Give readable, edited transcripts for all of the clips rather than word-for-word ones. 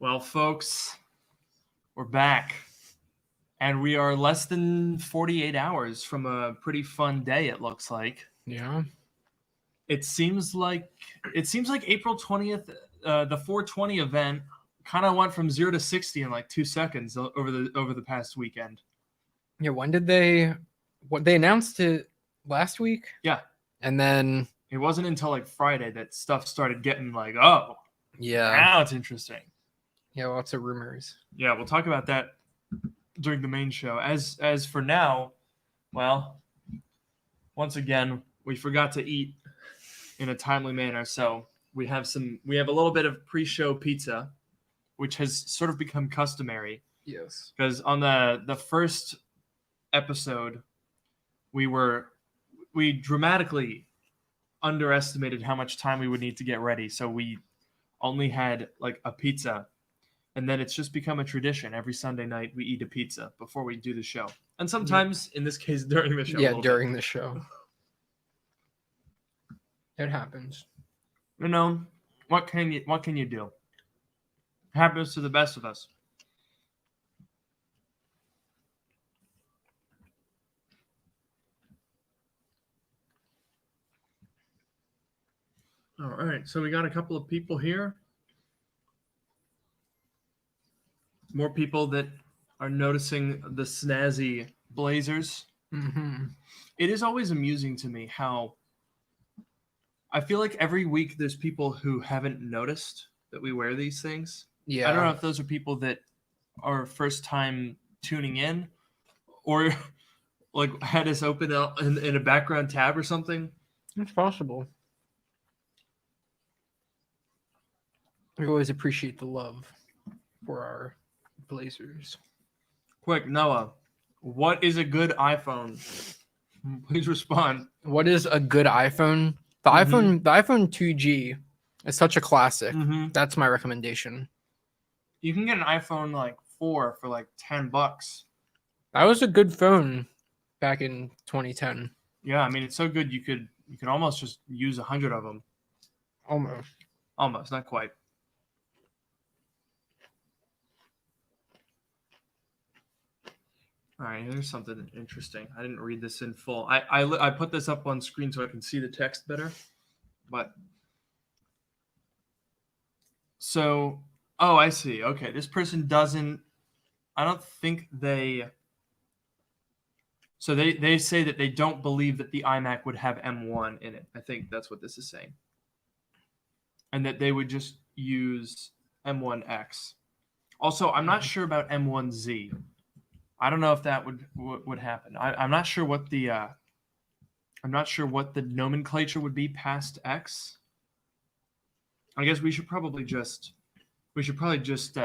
Well, folks, we're back. And we are less than 48 hours from a pretty fun day, it looks like. Yeah. It seems like April 20th, the 420 event kind of went from 0 to 60 in like 2 seconds over the past weekend. Yeah. When did they announced it last week? Yeah. And then It wasn't until like Friday that stuff started getting like, oh, yeah. now it's interesting. Yeah, lots of rumors. Yeah, we'll talk about that during the main show. As for now, well, once again, we forgot to eat in a timely manner, so we have a little bit of pre-show pizza, which has sort of become customary. Yes. Because on the first episode, we dramatically underestimated how much time we would need to get ready, so we only had like a pizza. And then it's just become a tradition. Every Sunday night, we eat a pizza before we do the show. And sometimes, in this case, during the show. Yeah, during the show. It happens. You know, what can you do? It happens to the best of us. All right, so we got a couple of people here. More people that are noticing the snazzy blazers. Mm-hmm. It is always amusing to me how I feel like every week there's people who haven't noticed that we wear these things. Yeah. I don't know if those are people that are first time tuning in or like had us open up in a background tab or something. It's possible. We always appreciate the love for our Blazers. Quick, Noah, what is a good iPhone? Please respond. What is a good iPhone? The iPhone 2G is such a classic. Mm-hmm. That's my recommendation. You can get an iPhone like 4 for like $10. That was a good phone back in 2010. Yeah, I mean it's so good you could almost just use 100 of them. Almost, not quite. All right, here's something interesting. I didn't read this in full. I put this up on screen so I can see the text better. But so, oh, I see. Okay, this person doesn't. I don't think they. So they say that they don't believe that the iMac would have M1 in it. I think that's what this is saying. And that they would just use M1X. Also, I'm not sure about M1Z. I don't know if that would happen. I'm not sure what the nomenclature would be past X. I guess we should probably just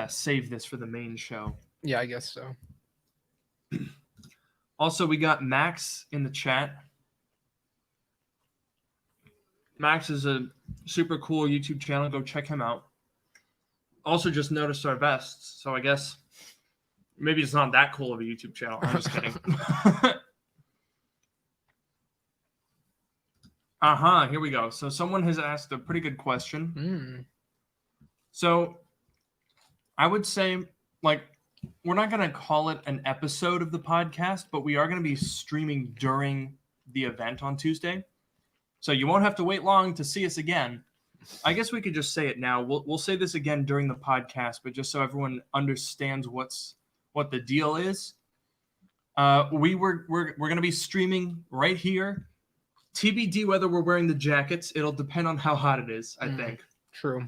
save this for the main show. Yeah, I guess so. Also, we got Max in the chat. Max is a super cool YouTube channel. Go check him out. Also, just noticed our vests, so I guess maybe it's not that cool of a YouTube channel. I'm just kidding. Here we go. So someone has asked a pretty good question. So I would say, like, we're not going to call it an episode of the podcast, but we are going to be streaming during the event on Tuesday. So you won't have to wait long to see us again. I guess we could just say it now. We'll say this again during the podcast, but just so everyone understands what the deal is. We're going to be streaming right here. TBD whether we're wearing the jackets. It'll depend on how hot it is, I think. True.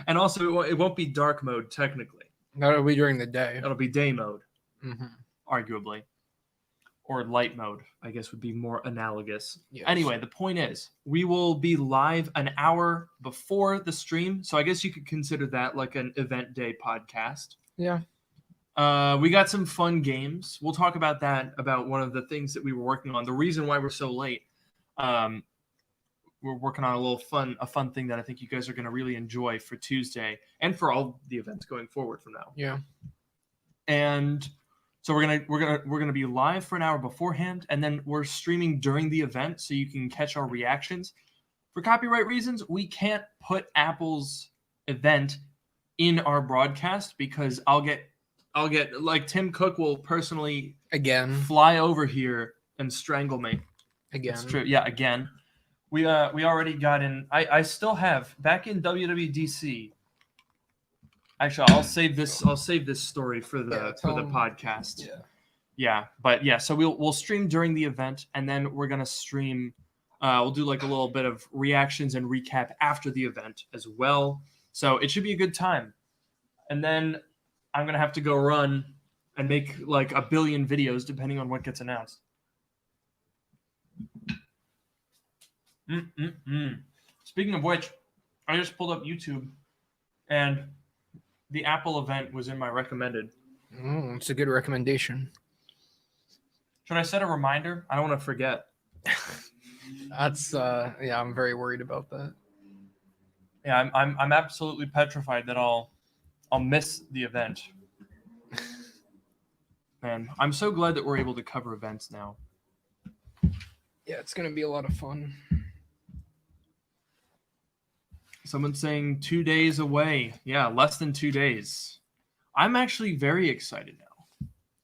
And also, it won't be dark mode, technically. That'll be during the day. It'll be day mode, arguably. Or light mode, I guess, would be more analogous. Yes. Anyway, the point is, we will be live an hour before the stream. So I guess you could consider that like an event day podcast. Yeah. We got some fun games. We'll talk about that, about one of the things that we were working on. The reason why we're so late. We're working on a fun thing that I think you guys are going to really enjoy for Tuesday and for all the events going forward from now. Yeah. And so we're gonna be live for an hour beforehand, and then we're streaming during the event so you can catch our reactions. For copyright reasons, we can't put Apple's event in our broadcast because I'll get like Tim Cook will personally Again. fly over here and strangle me. Again. It's true. Yeah, again. We already got in. I still have back in WWDC. Actually, I'll save this story for the podcast. Yeah. Yeah, but yeah, so we'll stream during the event, and then we're gonna stream. We'll do like a little bit of reactions and recap after the event as well. So it should be a good time. And then I'm gonna have to go run and make like a billion videos depending on what gets announced. Speaking of which, I just pulled up YouTube, and the Apple event was in my recommended. It's a good recommendation. Should I set a reminder? I don't want to forget. That's yeah, I'm very worried about that. Yeah, I'm absolutely petrified that I'll miss the event. Man, I'm so glad that we're able to cover events now. Yeah, it's gonna be a lot of fun. Someone's saying 2 days away. Yeah, less than 2 days. I'm actually very excited now.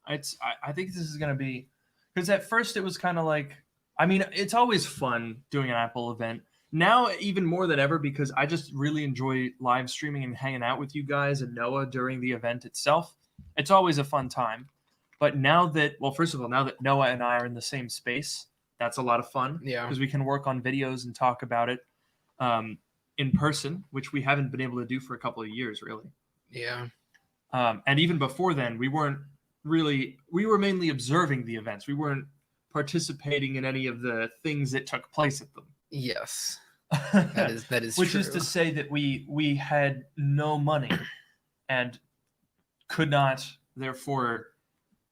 I think this is gonna be, because at first it was kind of like, I mean, it's always fun doing an Apple event. Now even more than ever, because I just really enjoy live streaming and hanging out with you guys and Noah during the event itself. It's always a fun time. But now that, well, first of all, now that Noah and I are in the same space, that's a lot of fun. Yeah. Because we can work on videos and talk about it in person, which we haven't been able to do for a couple of years, really. Yeah. And even before then, we were mainly observing the events. We weren't participating in any of the things that took place at them. Yes. That is Which true. is to say that we had no money and could not therefore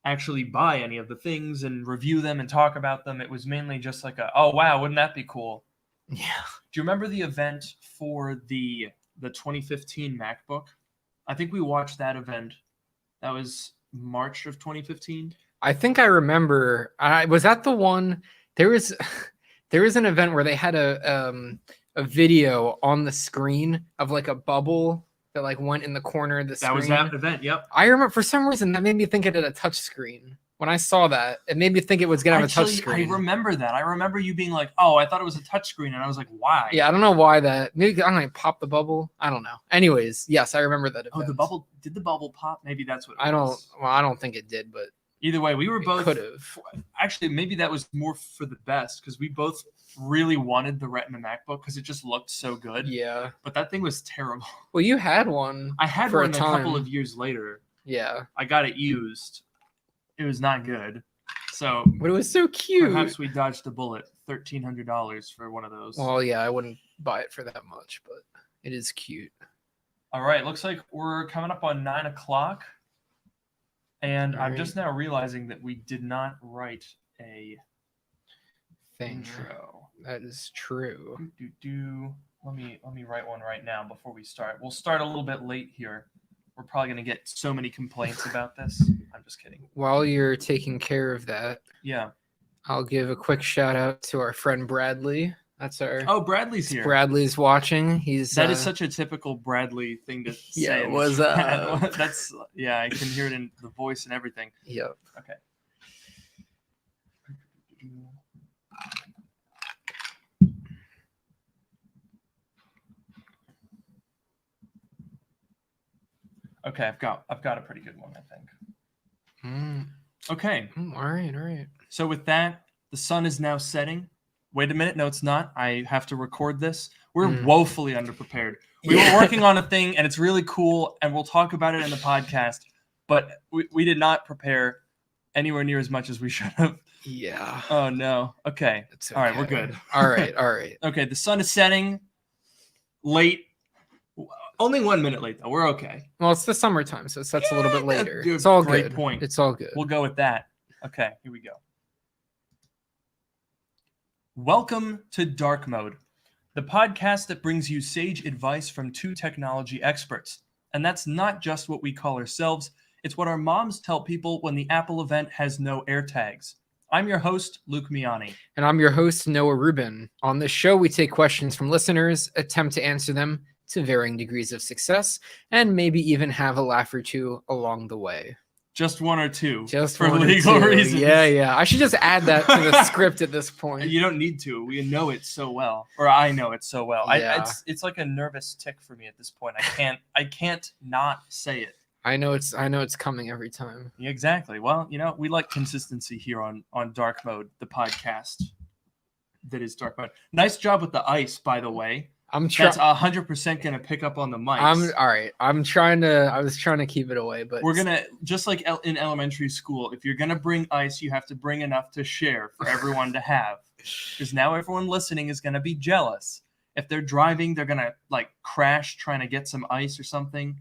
actually buy any of the things and review them and talk about them. It was mainly just like oh wow, wouldn't that be cool? Yeah. Do you remember the event for the 2015 MacBook? I think we watched that event. That was March of 2015. I think I remember. Was that the one? There was an event where they had a video on the screen of like a bubble that like went in the corner of the screen. That was that event. Yep. I remember, for some reason, that made me think it had a touch screen. When I saw that, it made me think it was gonna have a touch screen. I remember that. I remember you being like, "Oh, I thought it was a touch screen," and I was like, "Why?" Yeah, I don't know why that. Maybe I don't know. Pop the bubble. I don't know. Anyways, yes, I remember that event. Oh, the bubble. Did the bubble pop? Maybe that's what. I don't think it did, but either way, we were both. Could have. Actually, maybe that was more for the best because we both really wanted the Retina MacBook because it just looked so good. Yeah. But that thing was terrible. Well, you had one. I had for one a a time. couple of years later. Yeah. I got it used. It was not good. So, but it was so cute. Perhaps we dodged a bullet. $1,300 for one of those. Well, yeah, I wouldn't buy it for that much, but it is cute. All right, looks like we're coming up on 9 o'clock, and I'm just now realizing that we did not write a intro. That is true. Let me write one right now before we start. We'll start a little bit late here. We're probably going to get so many complaints about this. I'm just kidding. While you're taking care of that, yeah, I'll give a quick shout out to our friend Bradley. That's our. Oh, Bradley's here. Bradley's watching. That is such a typical Bradley thing to say. Yeah, was that's yeah. I can hear it in the voice and everything. Yep. Okay. Okay, I've got a pretty good one, I think. Okay. All right. So with that, the sun is now setting. Wait a minute, no, it's not. I have to record this. We're woefully underprepared. We were working on a thing, and it's really cool, and we'll talk about it in the podcast. But we did not prepare anywhere near as much as we should have. Yeah. Oh no. Okay. Okay. All right, we're good. All right. Okay, the sun is setting. Late. Only 1 minute late though. We're okay. Well, it's the summertime, so it sets a little bit later. Dude, it's all great good. Point. It's all good. We'll go with that. Okay, here we go. Welcome to Dark Mode, the podcast that brings you sage advice from two technology experts. And that's not just what we call ourselves, it's what our moms tell people when the Apple event has no AirTags. I'm your host, Luke Miani. And I'm your host, Noah Rubin. On this show, we take questions from listeners, attempt to answer them to varying degrees of success, and maybe even have a laugh or two along the way. Just one or two. Just for one legal or two. reasons. Yeah. I should just add that to the script at this point. You don't need to. We know it so well, or I know it so well. Yeah. It's like a nervous tick for me at this point. I can't not say it. I know it's coming every time. Yeah, exactly. Well, we like consistency here on Dark Mode, the podcast that is Dark Mode. Nice job with the ice, by the way. That's 100% gonna pick up on the mics. All right. I was trying to keep it away, but we're gonna, just like in elementary school, if you're gonna bring ice, you have to bring enough to share for everyone to have. Because now everyone listening is gonna be jealous. If they're driving, they're gonna like crash trying to get some ice or something.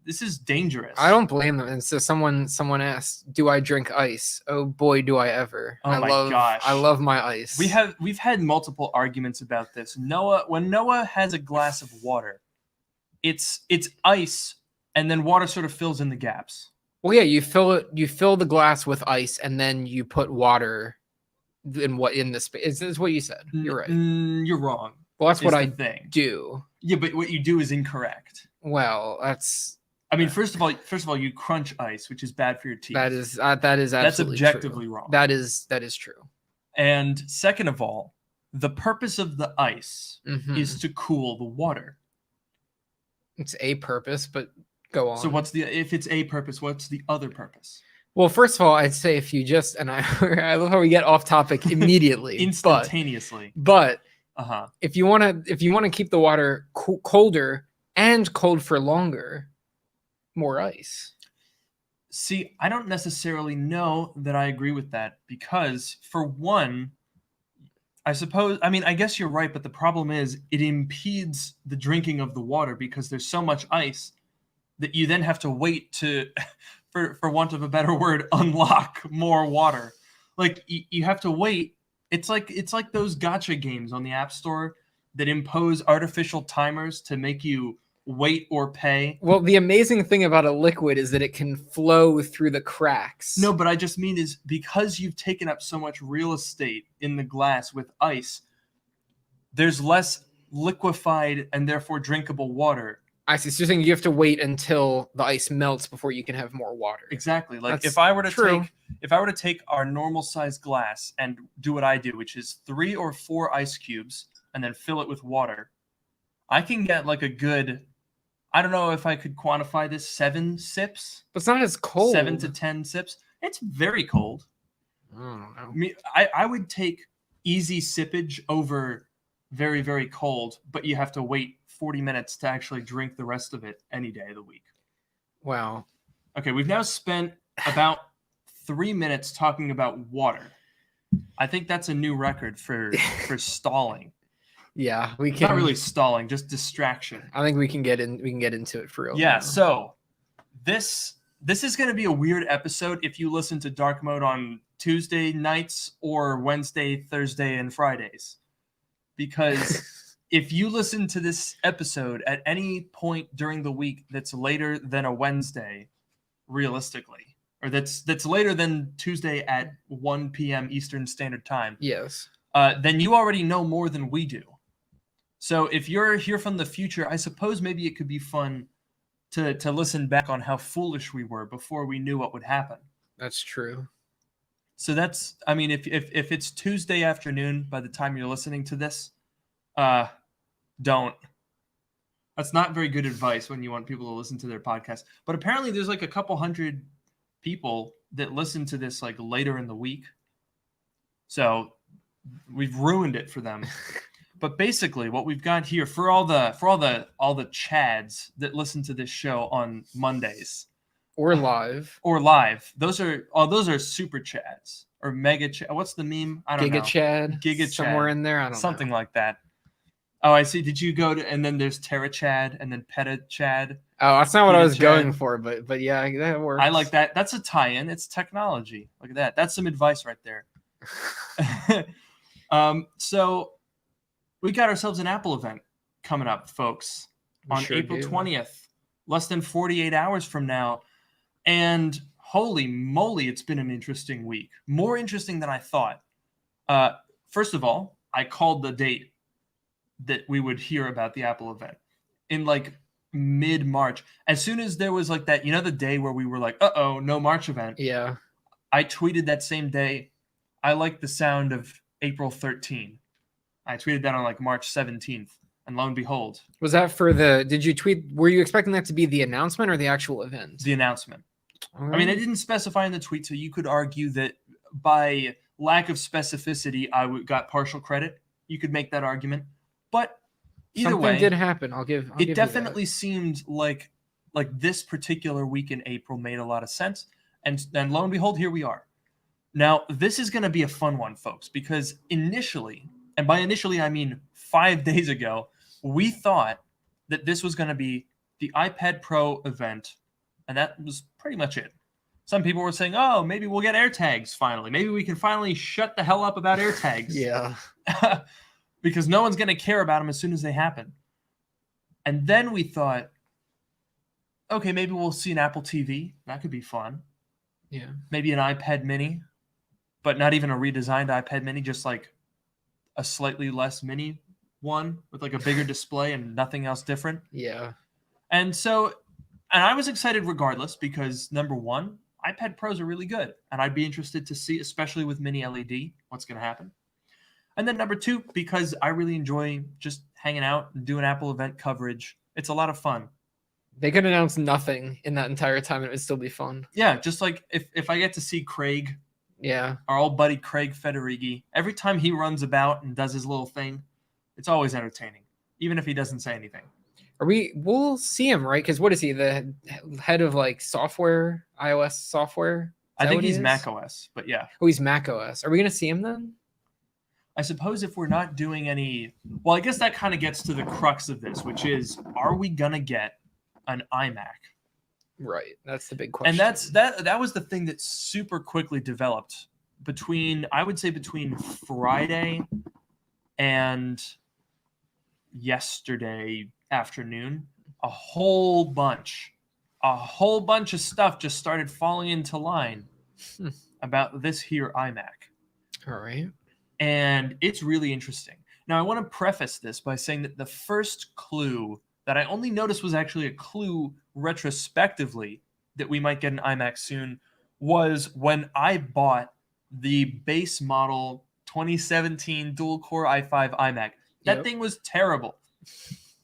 This is dangerous. I don't blame them. And so someone asked, "Do I drink ice?" Oh boy, do I ever! Oh my gosh, I love my ice. We've had multiple arguments about this. When Noah has a glass of water, it's ice, and then water sort of fills in the gaps. Well, yeah, you fill the glass with ice, and then you put water in the space. Is what you said? You're right. You're wrong. Well, that's what I do. Yeah, but what you do is incorrect. Well, that's. I mean, first of all, you crunch ice, which is bad for your teeth. That is absolutely that's objectively true. wrong. That is true. And second of all, the purpose of the ice is to cool the water. It's a purpose, but go on. So if it's a purpose, what's the other purpose? Well, first of all, I'd say if you just I love how we get off topic immediately, instantaneously. But if you want to keep the water colder and cold for longer, more ice. See, I don't necessarily know that I agree with that because, for one, I guess you're right, but the problem is it impedes the drinking of the water because there's so much ice that you then have to wait to, for want of a better word, unlock more water. Like you have to wait. It's like those gacha games on the App Store that impose artificial timers to make you wait or pay. Well, the amazing thing about a liquid is that it can flow through the cracks. No, but I just mean is because you've taken up so much real estate in the glass with ice, there's less liquefied and therefore drinkable water. I see. So you're saying you have to wait until the ice melts before you can have more water. Exactly. Like if I were to take our normal size glass and do what I do, which is 3 or 4 ice cubes and then fill it with water, I can get like a good, I don't know if I could quantify this, 7 sips. But it's not as cold. 7 to 10 sips. It's very cold. I don't know. I mean, I would take easy sippage over very, very cold, but you have to wait 40 minutes to actually drink the rest of it any day of the week. Wow. Okay, we've now spent about 3 minutes talking about water. I think that's a new record for stalling. Yeah, we can. Not really stalling, just distraction. I think we can get into it for real. Yeah, now. So this is going to be a weird episode if you listen to Dark Mode on Tuesday nights or Wednesday, Thursday, and Fridays. Because if you listen to this episode at any point during the week that's later than a Wednesday, realistically, or that's later than Tuesday at 1 p.m. Eastern Standard Time, yes, then you already know more than we do. So if you're here from the future, I suppose maybe it could be fun to listen back on how foolish we were before we knew what would happen. That's true. So if it's Tuesday afternoon by the time you're listening to this, don't. That's not very good advice when you want people to listen to their podcast. But apparently there's like a couple hundred people that listen to this like later in the week. So we've ruined it for them. But basically what we've got here for all the chads that listen to this show on Mondays or live, those are super chads or mega chad. What's the meme? I don't know. Giga Chad somewhere in there. I don't know. Something like that. Oh, I see. Did you go to, and then there's Terra Chad and then Peta Chad. Oh, that's not what I was Chad. going for, but yeah, that works. I like that. That's a tie-in. It's technology. Look at that. That's some advice right there. So we got ourselves an Apple event coming up, folks, on April 20th, less than 48 hours from now. And holy moly, it's been an interesting week. More interesting than I thought. First of all, I called the date that we would hear about the Apple event. in like mid-March. As soon as there was like that, the day where we were like, uh-oh, no March event. Yeah. I tweeted that same day, I like the sound of April 13. I tweeted that on like March 17th. And lo and behold. Was that did you tweet, were you expecting that to be the announcement or the actual event? The announcement. Right. I mean, I didn't specify in the tweet, so you could argue that by lack of specificity, I got partial credit. You could make that argument. But either way. Something did happen. I'll give it definitely seemed like this particular week in April made a lot of sense. And lo and behold, here we are. Now, this is going to be a fun one, folks, because initially, and by initially I mean 5 days ago, we thought that this was going to be the iPad Pro event, and that was pretty much it. Some people were saying, oh, maybe we'll get AirTags finally. Maybe we can finally shut the hell up about AirTags. Yeah. Because no one's going to care about them as soon as they happen. And then we thought, okay, maybe we'll see an Apple TV. That could be fun. Yeah. Maybe an iPad mini, but not even a redesigned iPad mini, just like a slightly less mini one with like a bigger display and nothing else different. Yeah. And I was excited regardless because number one, iPad Pros are really good. And I'd be interested to see, especially with mini LED, what's going to happen. And then number two, because I really enjoy just hanging out and doing Apple event coverage. It's a lot of fun. They could announce nothing in that entire time and it would still be fun. Yeah, just like if I get to see Craig, our old buddy Craig Federighi, every time he runs about and does his little thing, it's always entertaining, even if he doesn't say anything. We'll see him, right? Because what is he, the head of like software, iOS software? I think he's Mac OS, but yeah. Oh, he's Mac OS. Are we going to see him then? I suppose if we're not doing any, well, I guess that kind of gets to the crux of this, which is, are we going to get an iMac? Right. That's the big question. And that was the thing that super quickly developed between Friday and yesterday afternoon. A whole bunch of stuff just started falling into line about this here iMac. All right. And it's really interesting. Now, I want to preface this by saying that the first clue that I only noticed was actually a clue retrospectively that we might get an iMac soon was when I bought the base model 2017 dual-core i5 iMac. That thing was terrible.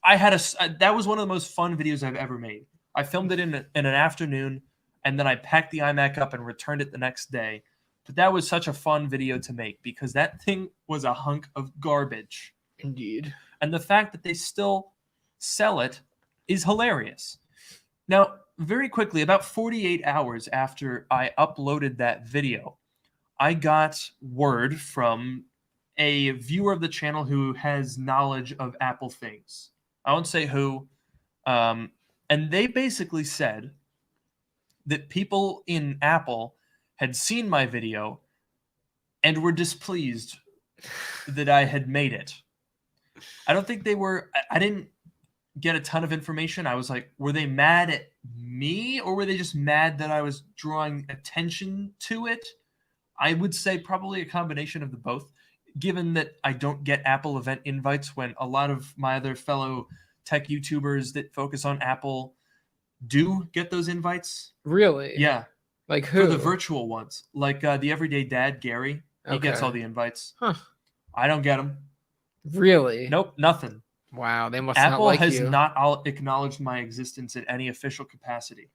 That was one of the most fun videos I've ever made. I filmed it in an afternoon, and then I packed the iMac up and returned it the next day. But that was such a fun video to make because that thing was a hunk of garbage. Indeed. And the fact that they still sell it is hilarious. Now, very quickly, about 48 hours after I uploaded that video, I got word from a viewer of the channel who has knowledge of Apple things. I won't say who. And they basically said that people in Apple had seen my video and were displeased that I had made it. I don't think I didn't get a ton of information. I was like, were they mad at me or were they just mad that I was drawing attention to it? I would say probably a combination of the both, given that I don't get Apple event invites when a lot of my other fellow tech YouTubers that focus on Apple do get those invites. Really? Yeah. Like who? For the virtual ones. Like the Everyday Dad, Gary. He gets all the invites. Huh. I don't get them. Really? Nope, nothing. Wow, they must Apple not like has you. not acknowledged my existence in any official capacity.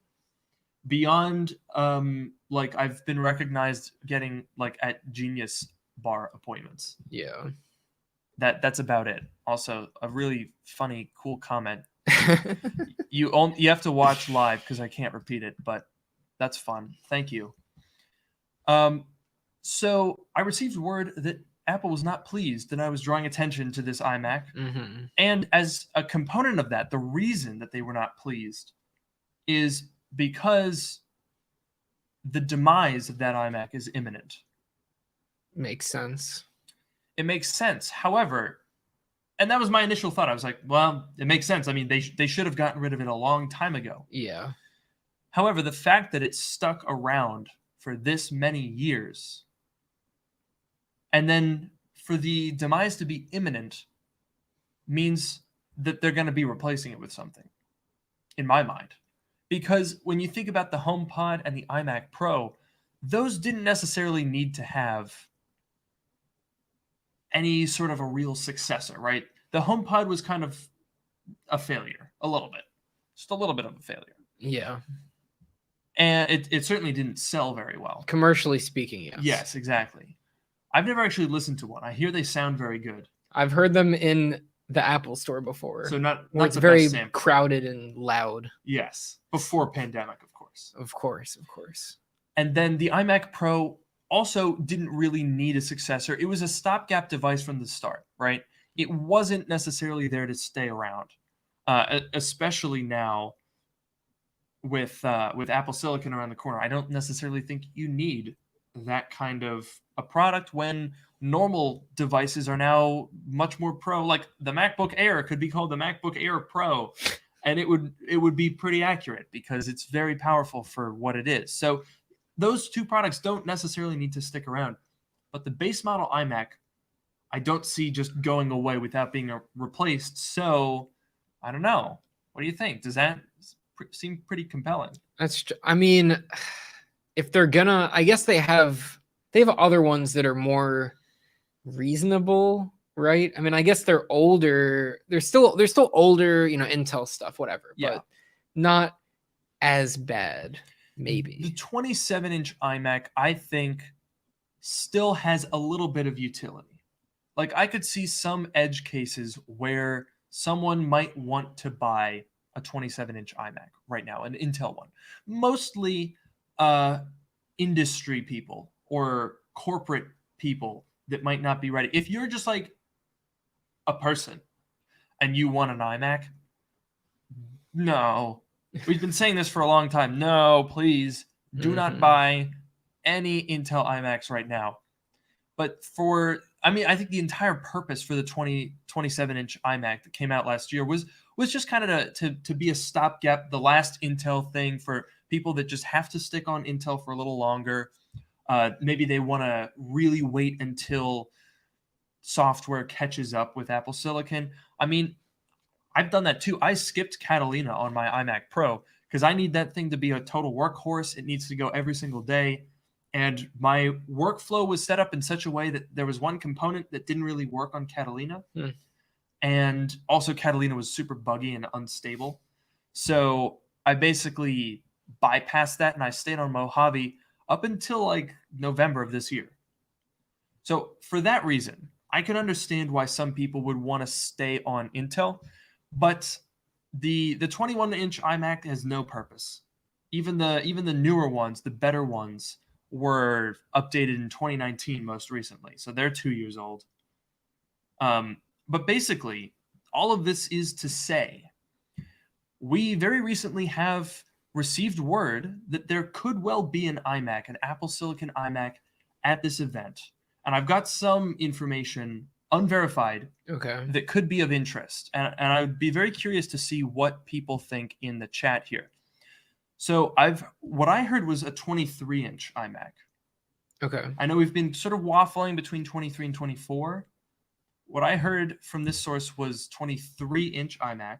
Beyond, like I've been recognized getting like at Genius Bar appointments. Yeah. That's about it. Also, a really funny, cool comment. You have to watch live because I can't repeat it, but that's fun. Thank you. So I received word that Apple was not pleased that I was drawing attention to this iMac. Mm-hmm. And as a component of that, the reason that they were not pleased is because the demise of that iMac is imminent. Makes sense. It makes sense. However, and that was my initial thought. I was like, well, it makes sense. I mean, they should have gotten rid of it a long time ago. Yeah. However, the fact that it stuck around for this many years and then for the demise to be imminent means that they're going to be replacing it with something, in my mind. Because when you think about the HomePod and the iMac Pro, those didn't necessarily need to have any sort of a real successor, right? The HomePod was kind of a failure, a little bit. Just a little bit of a failure. Yeah. And it certainly didn't sell very well. Commercially speaking, yes. Yes, exactly. I've never actually listened to one. I hear they sound very good. I've heard them in the Apple Store before. So not it's the very best sample. Crowded and loud. Yes, before pandemic, of course. Of course. And then the iMac Pro also didn't really need a successor. It was a stopgap device from the start, right? It wasn't necessarily there to stay around, especially now with Apple Silicon around the corner. I don't necessarily think you need that kind of a product when normal devices are now much more pro. Like the MacBook Air could be called the MacBook Air Pro, and it would be pretty accurate because it's very powerful for what it is. So those two products don't necessarily need to stick around, but the base model iMac, I don't see just going away without being replaced. So I don't know. What do you think? Does that seem pretty compelling? I mean, if they're gonna, I guess they have other ones that are more reasonable, right? I mean, I guess they're older. They're still older, Intel stuff, whatever. Yeah. But not as bad, maybe. The 27-inch iMac, I think, still has a little bit of utility. Like I could see some edge cases where someone might want to buy a 27-inch iMac right now, an Intel one. Mostly industry people or corporate people that might not be ready. If you're just like a person and you want an iMac, no. We've been saying this for a long time. No, please do not buy any Intel iMacs right now. But I think the entire purpose for the 27-inch iMac that came out last year was just kind of to be a stopgap, the last Intel thing for people that just have to stick on Intel for a little longer. Maybe they want to really wait until software catches up with Apple Silicon. I mean, I've done that too. I skipped Catalina on my iMac Pro because I need that thing to be a total workhorse. It needs to go every single day. And my workflow was set up in such a way that there was one component that didn't really work on Catalina. And also Catalina was super buggy and unstable. So I basically bypassed that and I stayed on Mojave up until like November of this year. So for that reason, I can understand why some people would want to stay on Intel, but the 21-inch iMac has no purpose. Even the newer ones, the better ones, were updated in 2019 most recently. So they're 2 years old. But basically, all of this is to say, we very recently have received word that there could well be an iMac, an Apple Silicon iMac, at this event. And I've got some information, unverified, that could be of interest. And I would be very curious to see what people think in the chat here. So what I heard was a 23-inch iMac. Okay. I know we've been sort of waffling between 23 and 24. What I heard from this source was 23-inch iMac.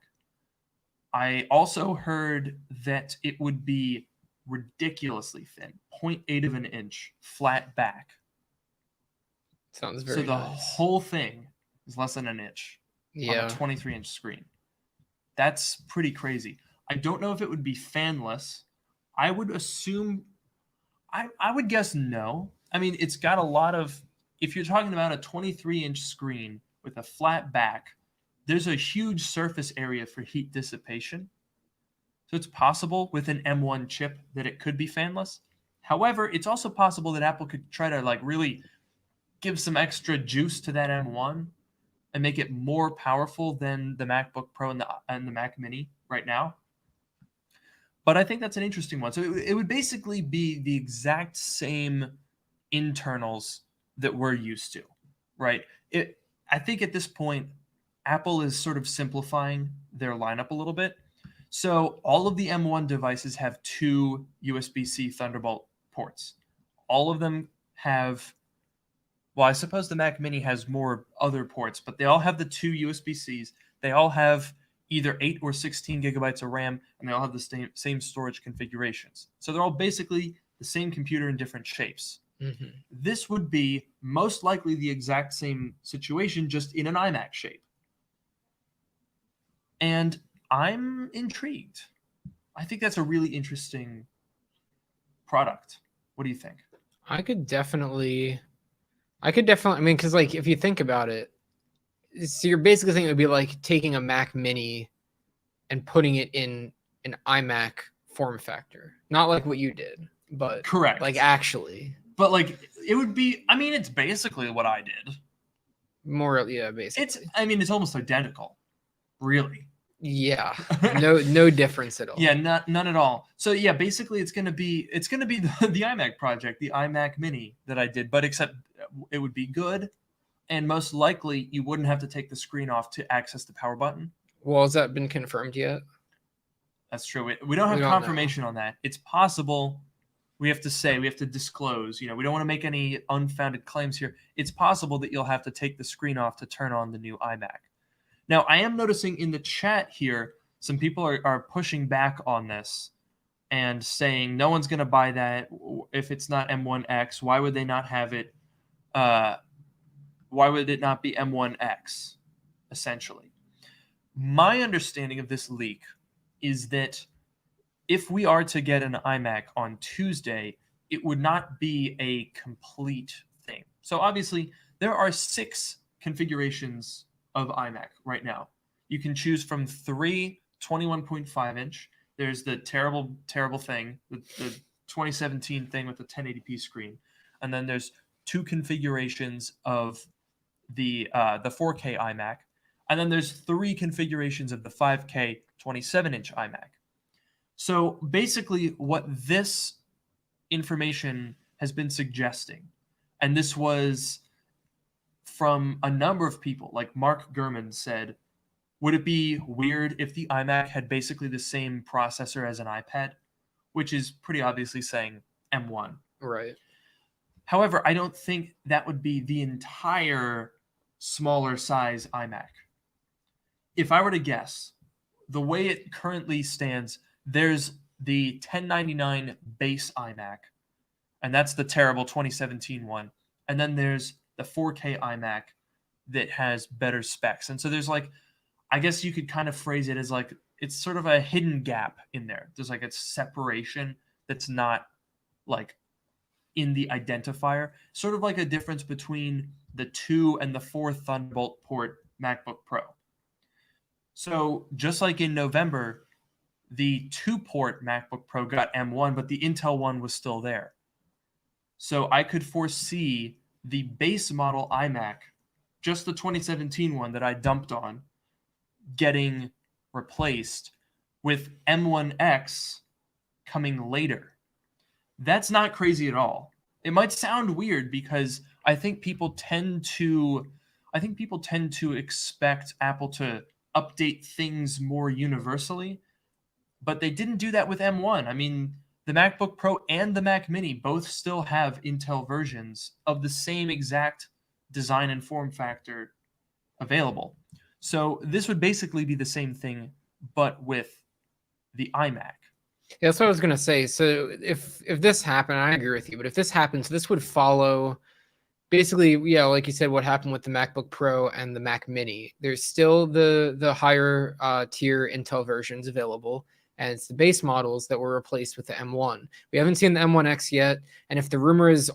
I also heard that it would be ridiculously thin, 0.8 of an inch, flat back. Sounds very So the nice. whole thing is less than an inch on a 23-inch screen. That's pretty crazy. I don't know if it would be fanless. I would assume, I would guess no. I mean, it's got a lot of, if you're talking about a 23-inch screen with a flat back, there's a huge surface area for heat dissipation. So it's possible with an M1 chip that it could be fanless. However, it's also possible that Apple could try to like really give some extra juice to that M1 and make it more powerful than the MacBook Pro and the Mac Mini right now. But I think that's an interesting one. So it would basically be the exact same internals that we're used to, right? I think at this point, Apple is sort of simplifying their lineup a little bit. So all of the M1 devices have 2 USB-C Thunderbolt ports. All of them have, well, I suppose the Mac Mini has more other ports, but they all have the 2 USB-Cs. They all have either 8 or 16 gigabytes of RAM, and they all have the same storage configurations. So they're all basically the same computer in different shapes. Mm-hmm. This would be most likely the exact same situation, just in an iMac shape. And I'm intrigued. I think that's a really interesting product. What do you think? I could definitely, I mean, because like if you think about it, so you're basically thinking it would be like taking a Mac Mini and putting it in an iMac form factor. Not like what you did, but correct. Like actually. But like it would be, I mean, it's basically what I did. More, yeah, basically. It's almost identical. Really. Yeah. No difference at all. Yeah, none at all. So yeah, basically it's gonna be the iMac project, the iMac Mini that I did, but except it would be good. And most likely, you wouldn't have to take the screen off to access the power button. Well, has that been confirmed yet? That's true. We don't have confirmation on that. It's possible. We have to disclose. We don't want to make any unfounded claims here. It's possible that you'll have to take the screen off to turn on the new iMac. Now, I am noticing in the chat here, some people are pushing back on this and saying no one's going to buy that if it's not M1X. Why would they not have it? Why would it not be M1X, essentially? My understanding of this leak is that if we are to get an iMac on Tuesday, it would not be a complete thing. So obviously, there are 6 configurations of iMac right now. You can choose from 3 21.5-inch. There's the terrible thing, the 2017 thing with the 1080p screen. And then there's 2 configurations of the 4K iMac, and then there's 3 configurations of the 5K 27-inch iMac. So basically what this information has been suggesting, and this was from a number of people, like Mark Gurman said, would it be weird if the iMac had basically the same processor as an iPad, which is pretty obviously saying M1. Right. However, I don't think that would be the entire smaller size iMac. If I were to guess, the way it currently stands, there's the 1099 base iMac, and that's the terrible 2017 one. And then there's the 4K iMac that has better specs. And so there's like, I guess you could kind of phrase it as like, it's sort of a hidden gap in there. There's like a separation that's not like in the identifier, sort of like a difference between the 2 and the 4 Thunderbolt port MacBook Pro. So just like in November, the 2-port MacBook Pro got M1, but the Intel one was still there. So I could foresee the base model iMac, just the 2017 one that I dumped on, getting replaced with M1X coming later. That's not crazy at all. It might sound weird because I think people tend to expect Apple to update things more universally, but they didn't do that with M1. I mean, the MacBook Pro and the Mac Mini both still have Intel versions of the same exact design and form factor available. So this would basically be the same thing, but with the iMac. Yeah, that's what I was gonna say. So if this happened, I agree with you. But if this happens, this would follow basically, yeah, like you said, what happened with the MacBook Pro and the Mac Mini. There's still the higher tier Intel versions available, and it's the base models that were replaced with the M1. We haven't seen the M1X yet, and if the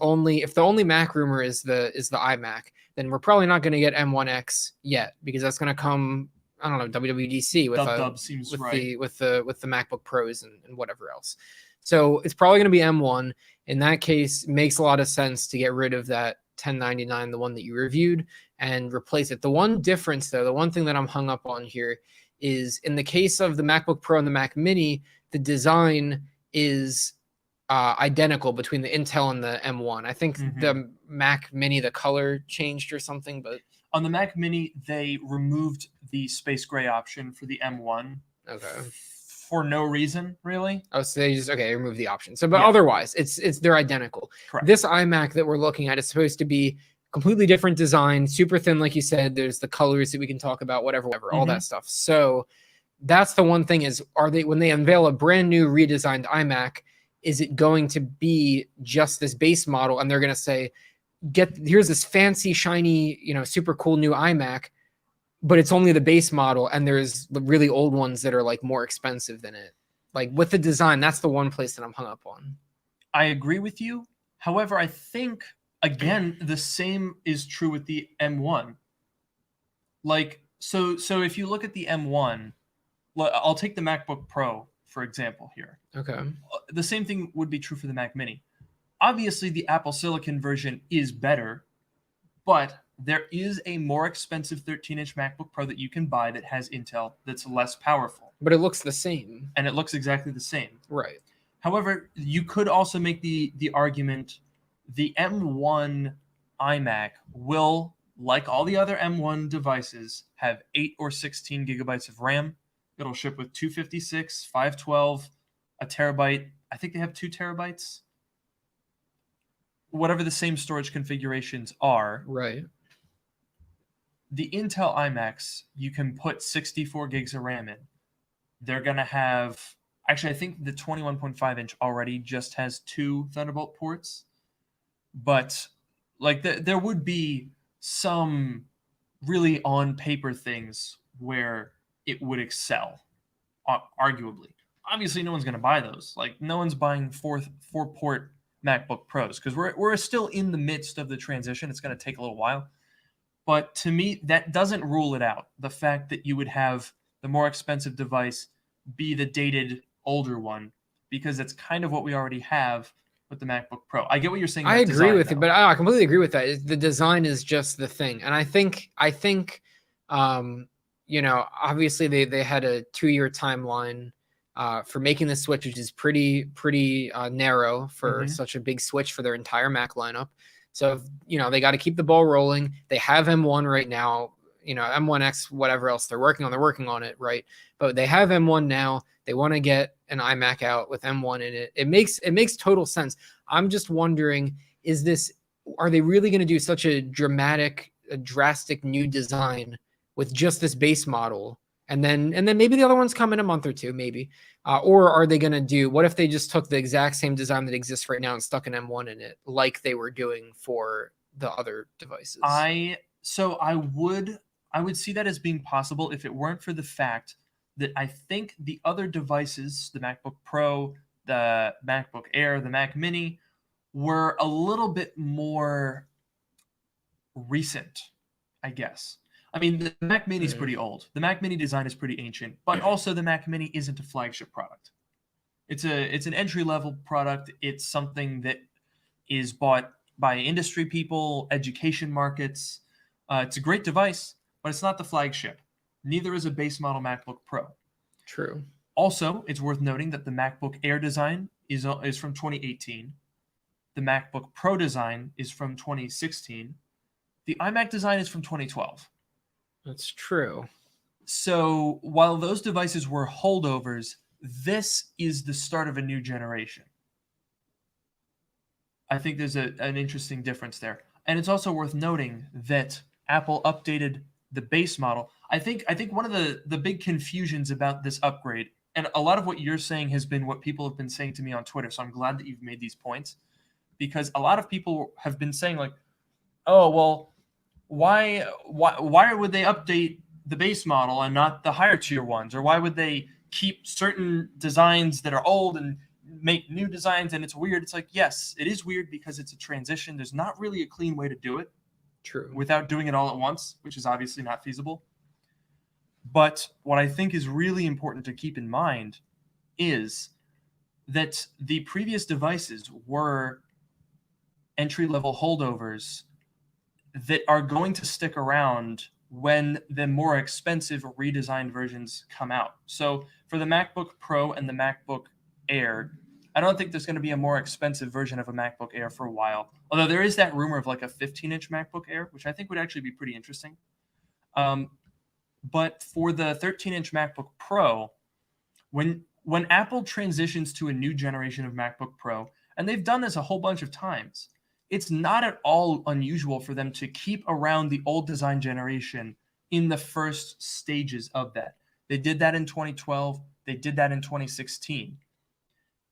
only Mac rumor is the iMac, then we're probably not going to get M1X yet, because that's going to come, I don't know, WWDC with the MacBook Pros and whatever else. So it's probably going to be M1. In that case, it makes a lot of sense to get rid of that 1099, the one that you reviewed, and replace it. The one difference, though, the one thing that I'm hung up on here is in the case of the MacBook Pro and the Mac Mini, the design is identical between the Intel and the M1. I think the Mac Mini, the color changed or something, but on the Mac Mini, they removed the space gray option for the M1. Okay. For no reason, really. Oh, so they just remove the option. So, but otherwise, it's they're identical. Correct. This iMac that we're looking at is supposed to be completely different design, super thin, like you said. There's the colors that we can talk about, whatever, all that stuff. So that's the one thing is, are they, when they unveil a brand new redesigned iMac, is it going to be just this base model and they're going to say, here's this fancy, shiny, super cool new iMac, but it's only the base model and there's the really old ones that are like more expensive than it. Like with the design, that's the one place that I'm hung up on. I agree with you. However, I think, again, the same is true with the M1. Like, so if you look at the M1, I'll take the MacBook Pro, for example, here. Okay. The same thing would be true for the Mac Mini. Obviously, the Apple Silicon version is better, but there is a more expensive 13-inch MacBook Pro that you can buy that has Intel that's less powerful. But it looks the same. And it looks exactly the same. Right. However, you could also make the argument the M1 iMac will, like all the other M1 devices, have 8 or 16 gigabytes of RAM. It'll ship with 256, 512, a terabyte. I think they have 2 terabytes. Whatever the same storage configurations are. Right. The Intel iMacs, you can put 64 gigs of RAM in. They're going to have... Actually, I think the 21.5-inch already just has 2 Thunderbolt ports. But like there would be some really on-paper things where it would excel, arguably. Obviously, no one's going to buy those. Like, no one's buying 4-port MacBook Pros because we're still in the midst of the transition. It's going to take a little while. But to me, that doesn't rule it out. The fact that you would have the more expensive device be the dated older one, because that's kind of what we already have with the MacBook Pro. I get what you're saying. I agree with you, but I completely agree with that. The design is just the thing. And I think, obviously they had a 2-year timeline for making the switch, which is pretty narrow for such a big switch for their entire Mac lineup. So, they got to keep the ball rolling. They have M1 right now, M1X, whatever else they're working on it, right? But they have M1 now. They want to get an iMac out with M1 in it. It makes total sense. I'm just wondering, are they really going to do such a drastic new design with just this base model? And then maybe the other ones come in a month or two, maybe. Or are they going to do, what if they just took the exact same design that exists right now and stuck an M1 in it, like they were doing for the other devices? I would see that as being possible if it weren't for the fact that I think the other devices, the MacBook Pro, the MacBook Air, the Mac Mini, were a little bit more recent, I guess. I mean, the Mac Mini is pretty old. The Mac Mini design is pretty ancient, but also the Mac Mini isn't a flagship product. It's an entry-level product. It's something that is bought by industry people, education markets. It's a great device, but it's not the flagship. Neither is a base model MacBook Pro. True. Also, it's worth noting that the MacBook Air design is from 2018. The MacBook Pro design is from 2016. The iMac design is from 2012. That's true. So while those devices were holdovers, this is the start of a new generation. I think there's an interesting difference there. And it's also worth noting that Apple updated the base model. I think one of the big confusions about this upgrade, and a lot of what you're saying has been what people have been saying to me on Twitter, so I'm glad that you've made these points, because a lot of people have been saying like, oh, well, why would they update the base model and not the higher tier ones? Or why would they keep certain designs that are old and make new designs? And it's weird. It's like, yes, it is weird because it's a transition. There's not really a clean way to do it. True. Without doing it all at once, which is obviously not feasible. But what I think is really important to keep in mind is that the previous devices were entry-level holdovers that are going to stick around when the more expensive redesigned versions come out. So for the MacBook Pro and the MacBook Air, I don't think there's going to be a more expensive version of a MacBook Air for a while. Although there is that rumor of like a 15-inch MacBook Air, which I think would actually be pretty interesting. But for the 13-inch MacBook Pro, when Apple transitions to a new generation of MacBook Pro, and they've done this a whole bunch of times, it's not at all unusual for them to keep around the old design generation in the first stages of that. They did that in 2012. They did that in 2016.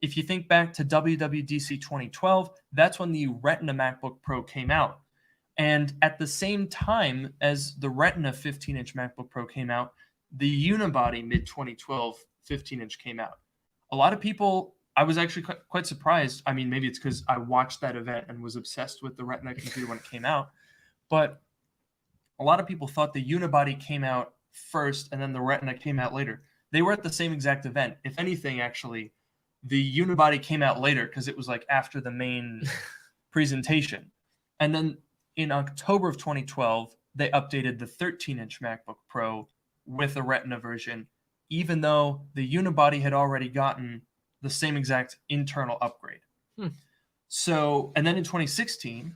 If you think back to WWDC 2012, that's when the Retina MacBook Pro came out. And at the same time as the Retina 15-inch MacBook Pro came out, the Unibody mid-2012 15-inch came out. A lot of people, I was actually quite surprised. I mean, maybe it's because I watched that event and was obsessed with the Retina computer when it came out. But a lot of people thought the Unibody came out first and then the Retina came out later. They were at the same exact event. If anything, actually, the Unibody came out later because it was like after the main presentation. And then in October of 2012, they updated the 13-inch MacBook Pro with a Retina version, even though the Unibody had already gotten the same exact internal upgrade. So, and then in 2016,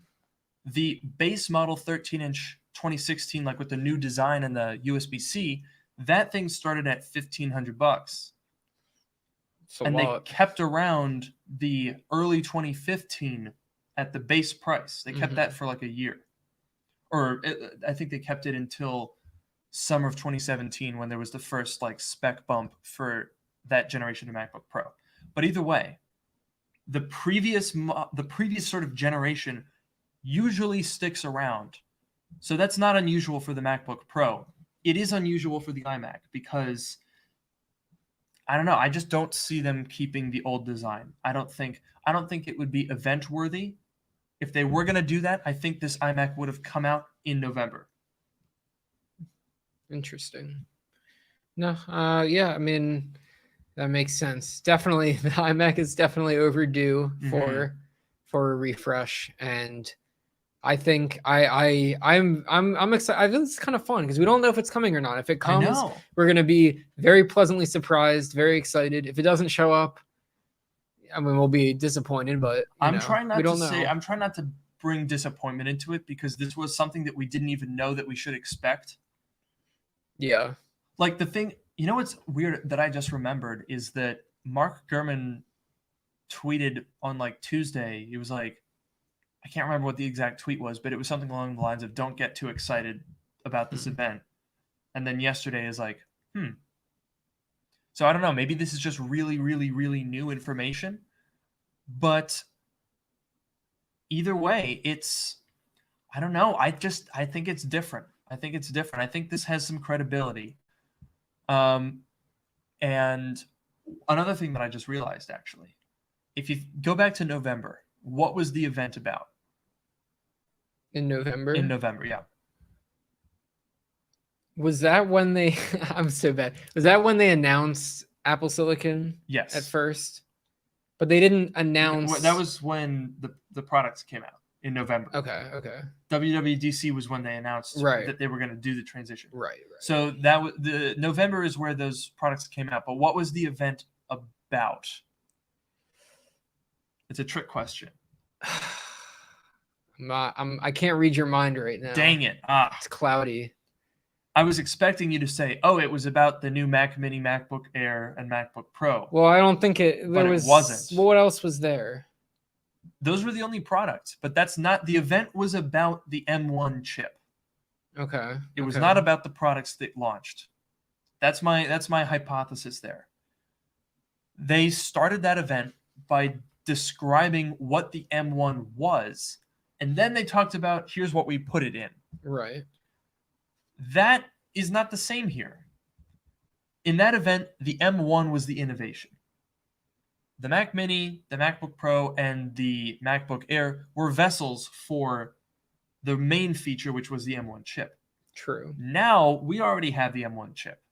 the base model 13-inch 2016, like with the new design and the USB-C, that thing started at $1,500. And they kept around the early 2015 at the base price. They kept that for like a year. Or I think they kept it until summer of 2017 when there was the first like spec bump for that generation of MacBook Pro. But either way, the previous sort of generation usually sticks around. So that's not unusual for the MacBook Pro. It is unusual for the iMac because I don't know. I just don't see them keeping the old design. I don't think it would be event worthy. If they were going to do that, I think this iMac would have come out in November. Interesting. No, yeah, I mean, that makes sense. Definitely, the iMac is definitely overdue for a refresh, and I think I'm excited. I think it's kind of fun because we don't know if it's coming or not. If it comes, we're gonna be very pleasantly surprised, very excited. If it doesn't show up, I mean, we'll be disappointed. But I'm trying not to bring disappointment into it because this was something that we didn't even know that we should expect. Yeah. Like the thing, you know what's weird that I just remembered is that Mark Gurman tweeted on like Tuesday. He was like, I can't remember what the exact tweet was, but it was something along the lines of don't get too excited about this event. And then yesterday is like, So I don't know, maybe this is just really, really, really new information. But either way, I don't know. I think it's different. I think this has some credibility. And another thing that I just realized, actually, if you go back to November, what was the event about? In November? In November, yeah. Was that when they... I'm so bad. Was that when they announced Apple Silicon? Yes. At first? But they didn't announce... That was when the products came out. In November. Okay. WWDC was when they announced that they were going to do the transition. Right. So that was the November is where those products came out. But what was the event about? It's a trick question. I can't read your mind right now. Dang it! It's cloudy. I was expecting you to say, "Oh, it was about the new Mac Mini, MacBook Air, and MacBook Pro." Well, I don't think it. But it wasn't. Well, what else was there? Those were the only products, but that's not the event. Was about the M1 chip. Okay. It was not about the products that launched. That's my hypothesis there. They started that event by describing what the M1 was, and then they talked about here's what we put it in. Right. That is not the same here. In that event, the M1 was the innovation. The Mac Mini, the MacBook Pro, and the MacBook Air were vessels for the main feature, which was the M1 chip. True. Now, we already have the M1 chip.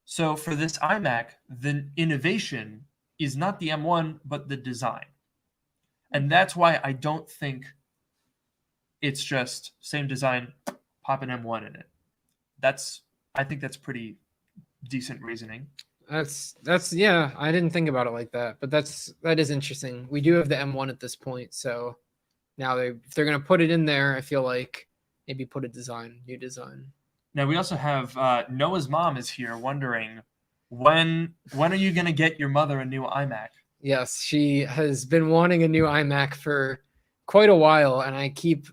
So for this iMac, the innovation is not the M1, but the design. And that's why I don't think it's just same design, pop an M1 in it. I think that's pretty decent reasoning. That's yeah, I didn't think about it like that, but that is interesting. We do have the M1 at this point, so now if they're gonna put it in there, I feel like maybe put a new design. Now we also have Noah's mom is here wondering when are you gonna get your mother a new iMac? Yes, she has been wanting a new iMac for quite a while, and I keep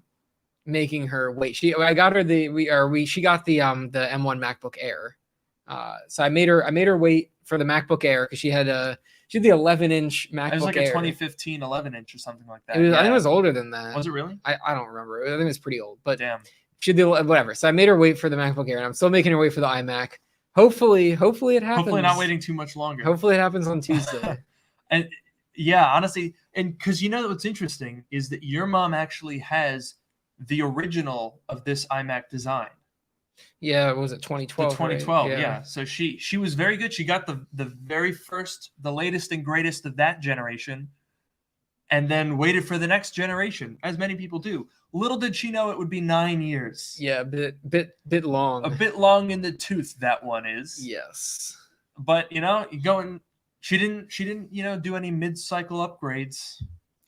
making her wait. She got the M1 MacBook Air. So I made her wait for the MacBook Air because she had the 11-inch MacBook Air. It was like a 2015 11-inch or something like that. I think it was older than that. Was it really? I don't remember. I think it was pretty old. But damn, she did whatever. So I made her wait for the MacBook Air, and I'm still making her wait for the iMac. Hopefully it happens. Hopefully not waiting too much longer. Hopefully it happens on Tuesday. And yeah, honestly, and because what's interesting is that your mom actually has the original of this iMac design. Yeah, what was it 2012? The 2012, right? yeah. So she was very good. She got the very first, the latest and greatest of that generation, and then waited for the next generation, as many people do. Little did she know it would be 9 years. Yeah, a bit long. A bit long in the tooth, that one is. Yes. But she didn't do any mid-cycle upgrades.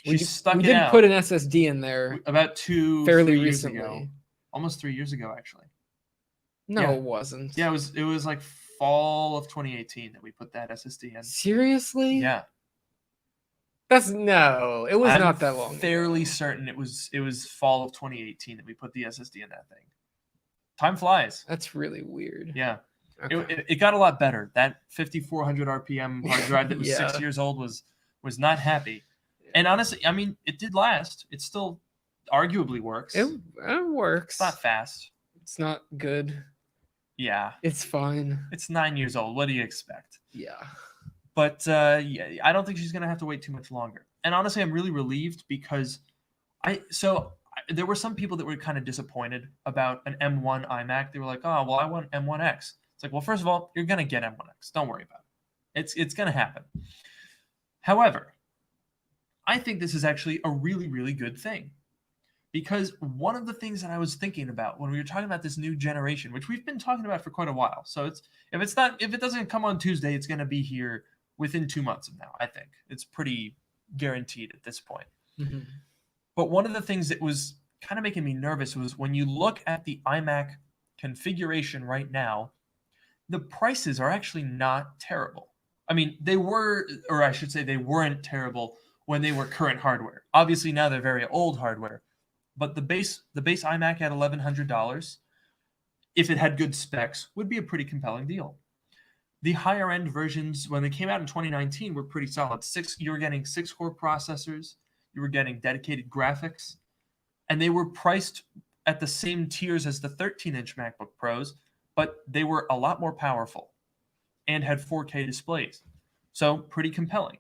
She stuck it out. We did put an SSD in there about fairly recently. Ago. Almost 3 years ago, actually. No, yeah. It wasn't. Yeah, it was like fall of 2018 that we put that SSD in. Seriously? Yeah. It was not that long. Fairly certain it was fall of 2018 that we put the SSD in that thing. Time flies. That's really weird. Yeah. Okay. It got a lot better. That 5400 RPM hard drive that was 6 years old was not happy. And honestly, I mean, it did last. It still arguably works. It works. It's not fast. It's not good. Yeah. It's fine. It's 9 years old. What do you expect? Yeah. But yeah, I don't think she's going to have to wait too much longer. And honestly, I'm really relieved because there were some people that were kind of disappointed about an M1 iMac. They were like, oh, well, I want M1X. It's like, well, first of all, you're going to get M1X. Don't worry about it. It's going to happen. However, I think this is actually a really, really good thing. Because one of the things that I was thinking about when we were talking about this new generation, which we've been talking about for quite a while. So if it doesn't come on Tuesday, it's going to be here within 2 months of now, I think. It's pretty guaranteed at this point. Mm-hmm. But one of the things that was kind of making me nervous was when you look at the iMac configuration right now, the prices are actually not terrible. I mean, they weren't terrible when they were current hardware. Obviously, now they're very old hardware. But the base iMac at $1,100, if it had good specs, would be a pretty compelling deal. The higher end versions, when they came out in 2019, were pretty solid. You were getting 6-core processors, you were getting dedicated graphics, and they were priced at the same tiers as the 13-inch MacBook Pros, but they were a lot more powerful and had 4K displays. So pretty compelling.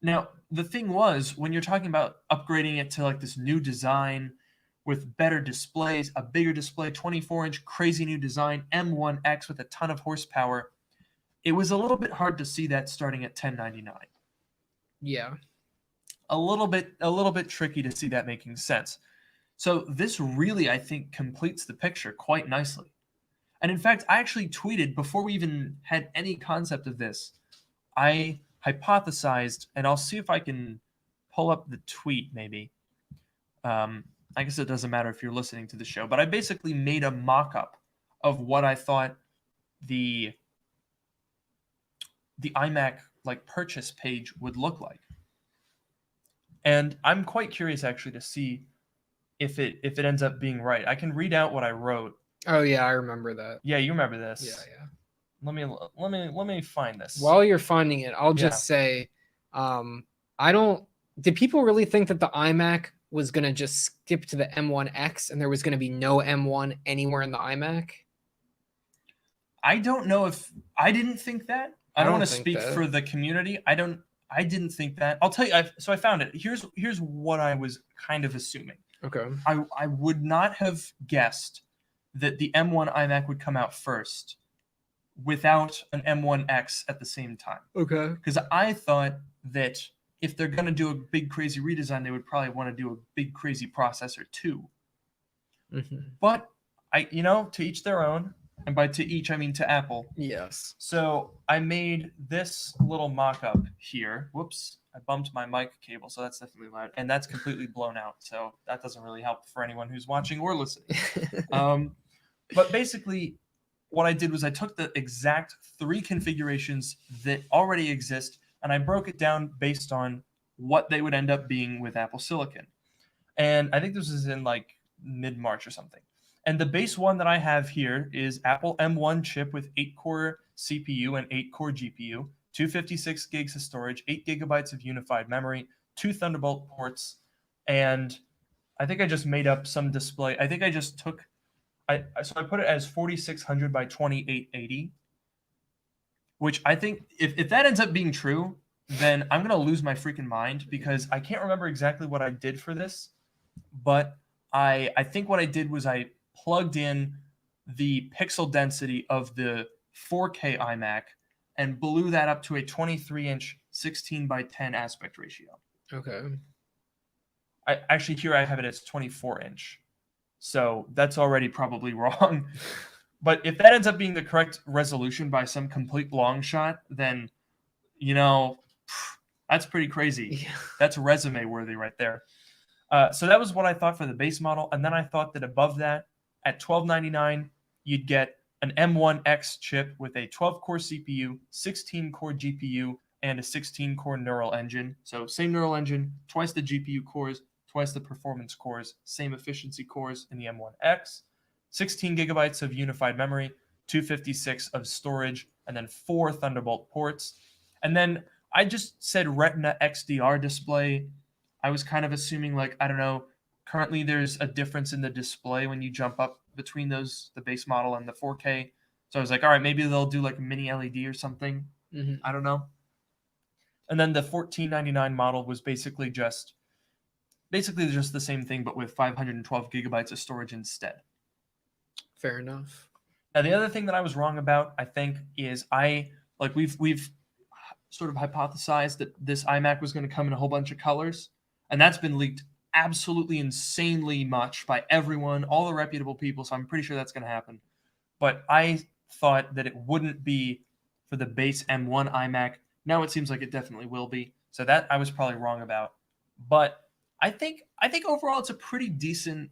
Now, the thing was, when you're talking about upgrading it to like this new design with better displays, a bigger display, 24-inch, crazy new design, M1X with a ton of horsepower, it was a little bit hard to see that starting at $1,099. Yeah. A little bit tricky to see that making sense. So this really, I think, completes the picture quite nicely. And in fact, I actually tweeted before we even had any concept of this. I hypothesized, and I'll see if I can pull up the tweet maybe. I guess it doesn't matter if you're listening to the show, but I basically made a mock-up of what I thought the iMac like purchase page would look like. And I'm quite curious actually to see if it ends up being right. I can read out what I wrote. Oh yeah, I remember that. Yeah, you remember this. Yeah. Let me find this. While you're finding it, I'll just say, did people really think that the iMac was going to just skip to the M1X and there was going to be no M1 anywhere in the iMac? I don't know if I didn't think that. I don't want to speak that. For the community. I didn't think that. I'll tell you. So I found it. Here's what I was kind of assuming. Okay. I would not have guessed that the M1 iMac would come out first without an M1X at the same time. Okay. Because I thought that if they're going to do a big crazy redesign, they would probably want to do a big crazy processor too. Mm-hmm. But to each their own, and by to each I mean to Apple. Yes. So I made this little mock-up here. Whoops, I bumped my mic cable, so that's definitely loud, and that's completely blown out. So that doesn't really help for anyone who's watching or listening. But basically, what I did was I took the exact 3 configurations that already exist, and I broke it down based on what they would end up being with Apple Silicon. And I think this is in like mid-March or something. And the base one that I have here is Apple M1 chip with 8-core CPU and 8-core GPU, 256 gigs of storage, 8 gigabytes of unified memory, 2 Thunderbolt ports, and I think I just made up some display. I think I just took, I put it as 4600 by 2880, which I think if that ends up being true, then I'm going to lose my freaking mind because I can't remember exactly what I did for this, but I think what I did was I plugged in the pixel density of the 4K iMac and blew that up to a 23-inch 16 by 10 aspect ratio. Okay. Actually, here I have it as 24-inch. So that's already probably wrong. But if that ends up being the correct resolution by some complete long shot, then, that's pretty crazy. Yeah. That's resume worthy right there. So that was what I thought for the base model. And then I thought that above that, at $1299, you'd get an M1X chip with a 12-core CPU, 16-core GPU, and a 16-core neural engine. So same neural engine, twice the GPU cores, twice the performance cores, same efficiency cores in the M1X, 16 gigabytes of unified memory, 256 of storage, and then 4 Thunderbolt ports. And then I just said Retina XDR display. I was kind of assuming, currently there's a difference in the display when you jump up between the base model and the 4K. So I was like, all right, maybe they'll do like a mini LED or something. Mm-hmm. I don't know. And then the $1499 model was basically just the same thing, but with 512 gigabytes of storage instead. Fair enough. Now, the other thing that I was wrong about, I think, is we've sort of hypothesized that this iMac was going to come in a whole bunch of colors, and that's been leaked absolutely insanely much by everyone, all the reputable people, so I'm pretty sure that's going to happen. But I thought that it wouldn't be for the base M1 iMac. Now it seems like it definitely will be. So that I was probably wrong about. But I think overall it's a pretty decent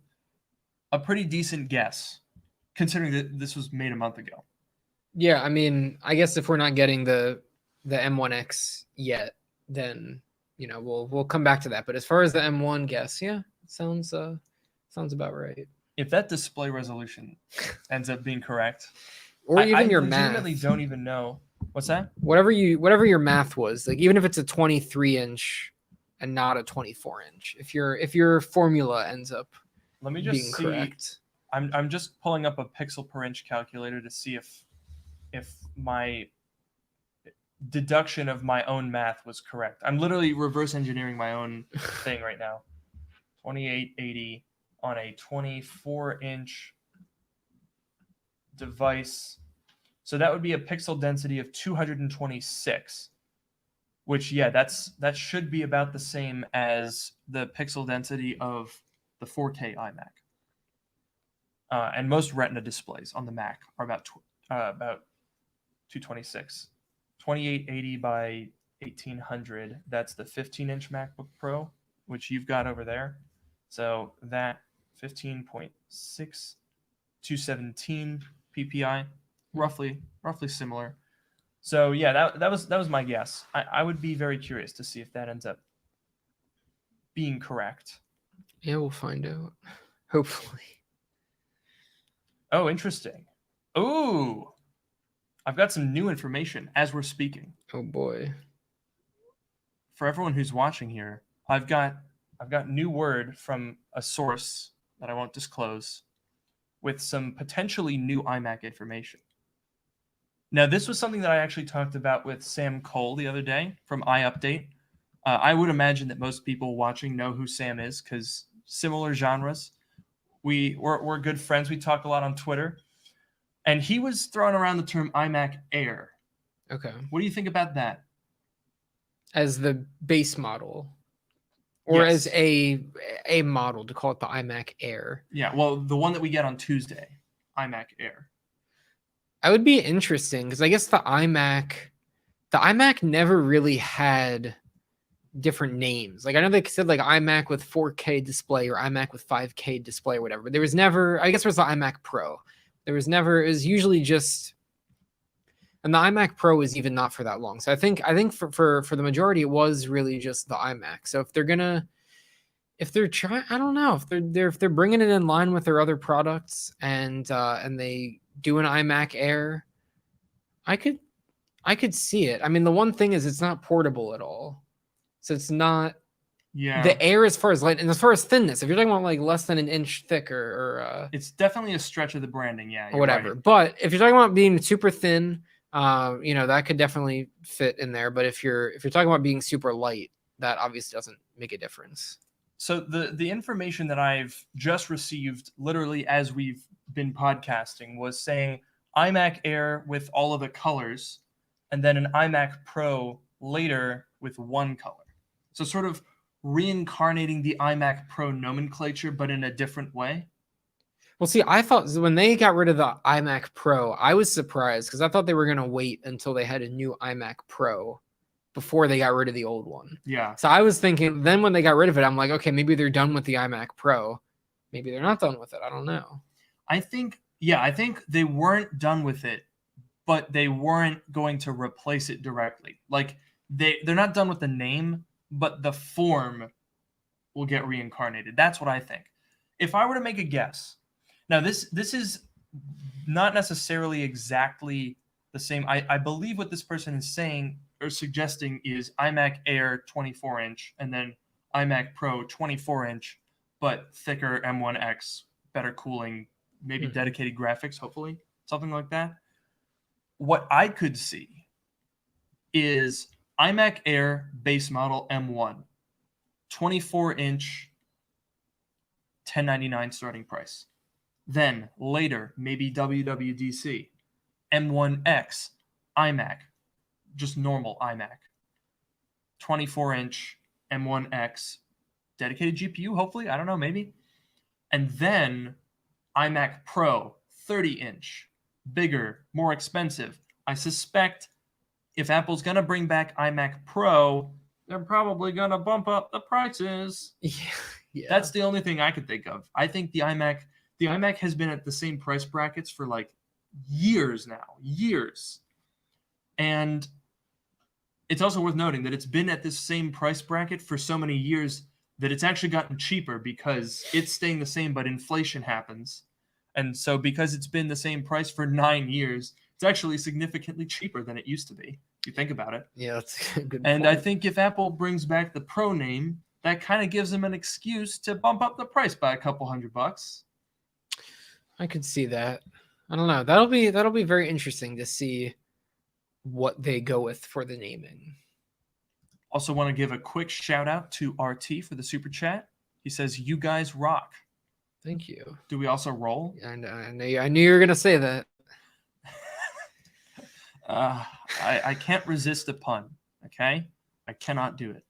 guess, considering that this was made a month ago. Yeah, I mean, I guess if we're not getting the M1X yet, then we'll come back to that. But as far as the M1 guess, yeah, sounds about right. If that display resolution ends up being correct, or even your math, I legitimately math, don't even know. What's that? Whatever your math was, like even if it's a 23-inch and not a 24-inch, if your formula ends up let me just being see. Correct. I'm just pulling up a pixel per inch calculator to see if my deduction of my own math was correct. I'm literally reverse engineering my own thing right now. 2880 on a 24-inch device. So that would be a pixel density of 226, which, yeah, that should be about the same as the pixel density of the 4K iMac. And most Retina displays on the Mac are about 226. 2880 by 1800, that's the 15-inch MacBook Pro, which you've got over there. So that 15.6 217 PPI, roughly similar. So yeah, that was my guess. I would be very curious to see if that ends up being correct. Yeah, we'll find out. Hopefully. Oh, interesting. Ooh, I've got some new information as we're speaking. Oh boy. For everyone who's watching here, I've got new word from a source that I won't disclose with some potentially new iMac information. Now, this was something that I actually talked about with Sam Cole the other day from iUpdate. I would imagine that most people watching know who Sam is because similar genres. We're good friends. We talk a lot on Twitter. And he was throwing around the term iMac Air. Okay. What do you think about that? As the base model? Or Yes. as a model to call it the iMac Air? Yeah, well, the one that we get on Tuesday, iMac Air. I would be interesting because I guess the iMac never really had different names. Like I know they said like iMac with 4K display or iMac with 5K display or whatever. But there was never, I guess there was the iMac Pro. There was never, it was usually just And the iMac Pro is even not for that long. So I think for the majority it was really just the iMac. So if they're trying, I don't know, if they're bringing it in line with their other products and they do an iMac Air, I could see it. I mean, the one thing is it's not portable at all. So it's not the Air as far as light and as far as thinness. If you're talking about like less than an inch thick or it's definitely a stretch of the branding, yeah. Or whatever. Right. But if you're talking about being super thin, that could definitely fit in there. But if you're talking about being super light, that obviously doesn't make a difference. So the information that I've just received literally as we've been podcasting was saying iMac Air with all of the colors and then an iMac Pro later with one color. So sort of reincarnating the iMac Pro nomenclature, but in a different way. Well, see, I thought when they got rid of the iMac Pro, I was surprised because I thought they were going to wait until they had a new iMac Pro before they got rid of the old one. Yeah. So I was thinking then when they got rid of it, I'm like, okay, maybe they're done with the iMac Pro. Maybe they're not done with it. I don't know. I think they weren't done with it, but they weren't going to replace it directly. Like they're not done with the name, but the form will get reincarnated. That's what I think. If I were to make a guess, now this is not necessarily exactly the same. I believe what this person is saying or suggesting is iMac Air 24-inch and then iMac Pro 24-inch, but thicker M1X, better cooling, maybe dedicated graphics, hopefully, something like that. What I could see is iMac Air base model M1, 24-inch, $1099 starting price. Then later, maybe WWDC, M1X, iMac, just normal iMac, 24-inch, M1X, dedicated GPU, hopefully, I don't know, maybe. And then iMac Pro, 30-inch, bigger, more expensive. I suspect if Apple's going to bring back iMac Pro, they're probably going to bump up the prices. Yeah. That's the only thing I could think of. I think the iMac has been at the same price brackets for like years now. Years. And it's also worth noting that it's been at this same price bracket for so many years that it's actually gotten cheaper because it's staying the same, but inflation happens. And so because it's been the same price for 9 years, it's actually significantly cheaper than it used to be, if you think about it. Yeah, that's a good And point. I think if Apple brings back the Pro name, that kind of gives them an excuse to bump up the price by a couple $100. I could see that. I don't know. That'll be very interesting to see what they go with for the naming. Also want to give a quick shout out to RT for the super chat. He says, "You guys rock." Thank you. Do we also roll? I knew you were gonna say that. I can't resist a pun. Okay, I cannot do it.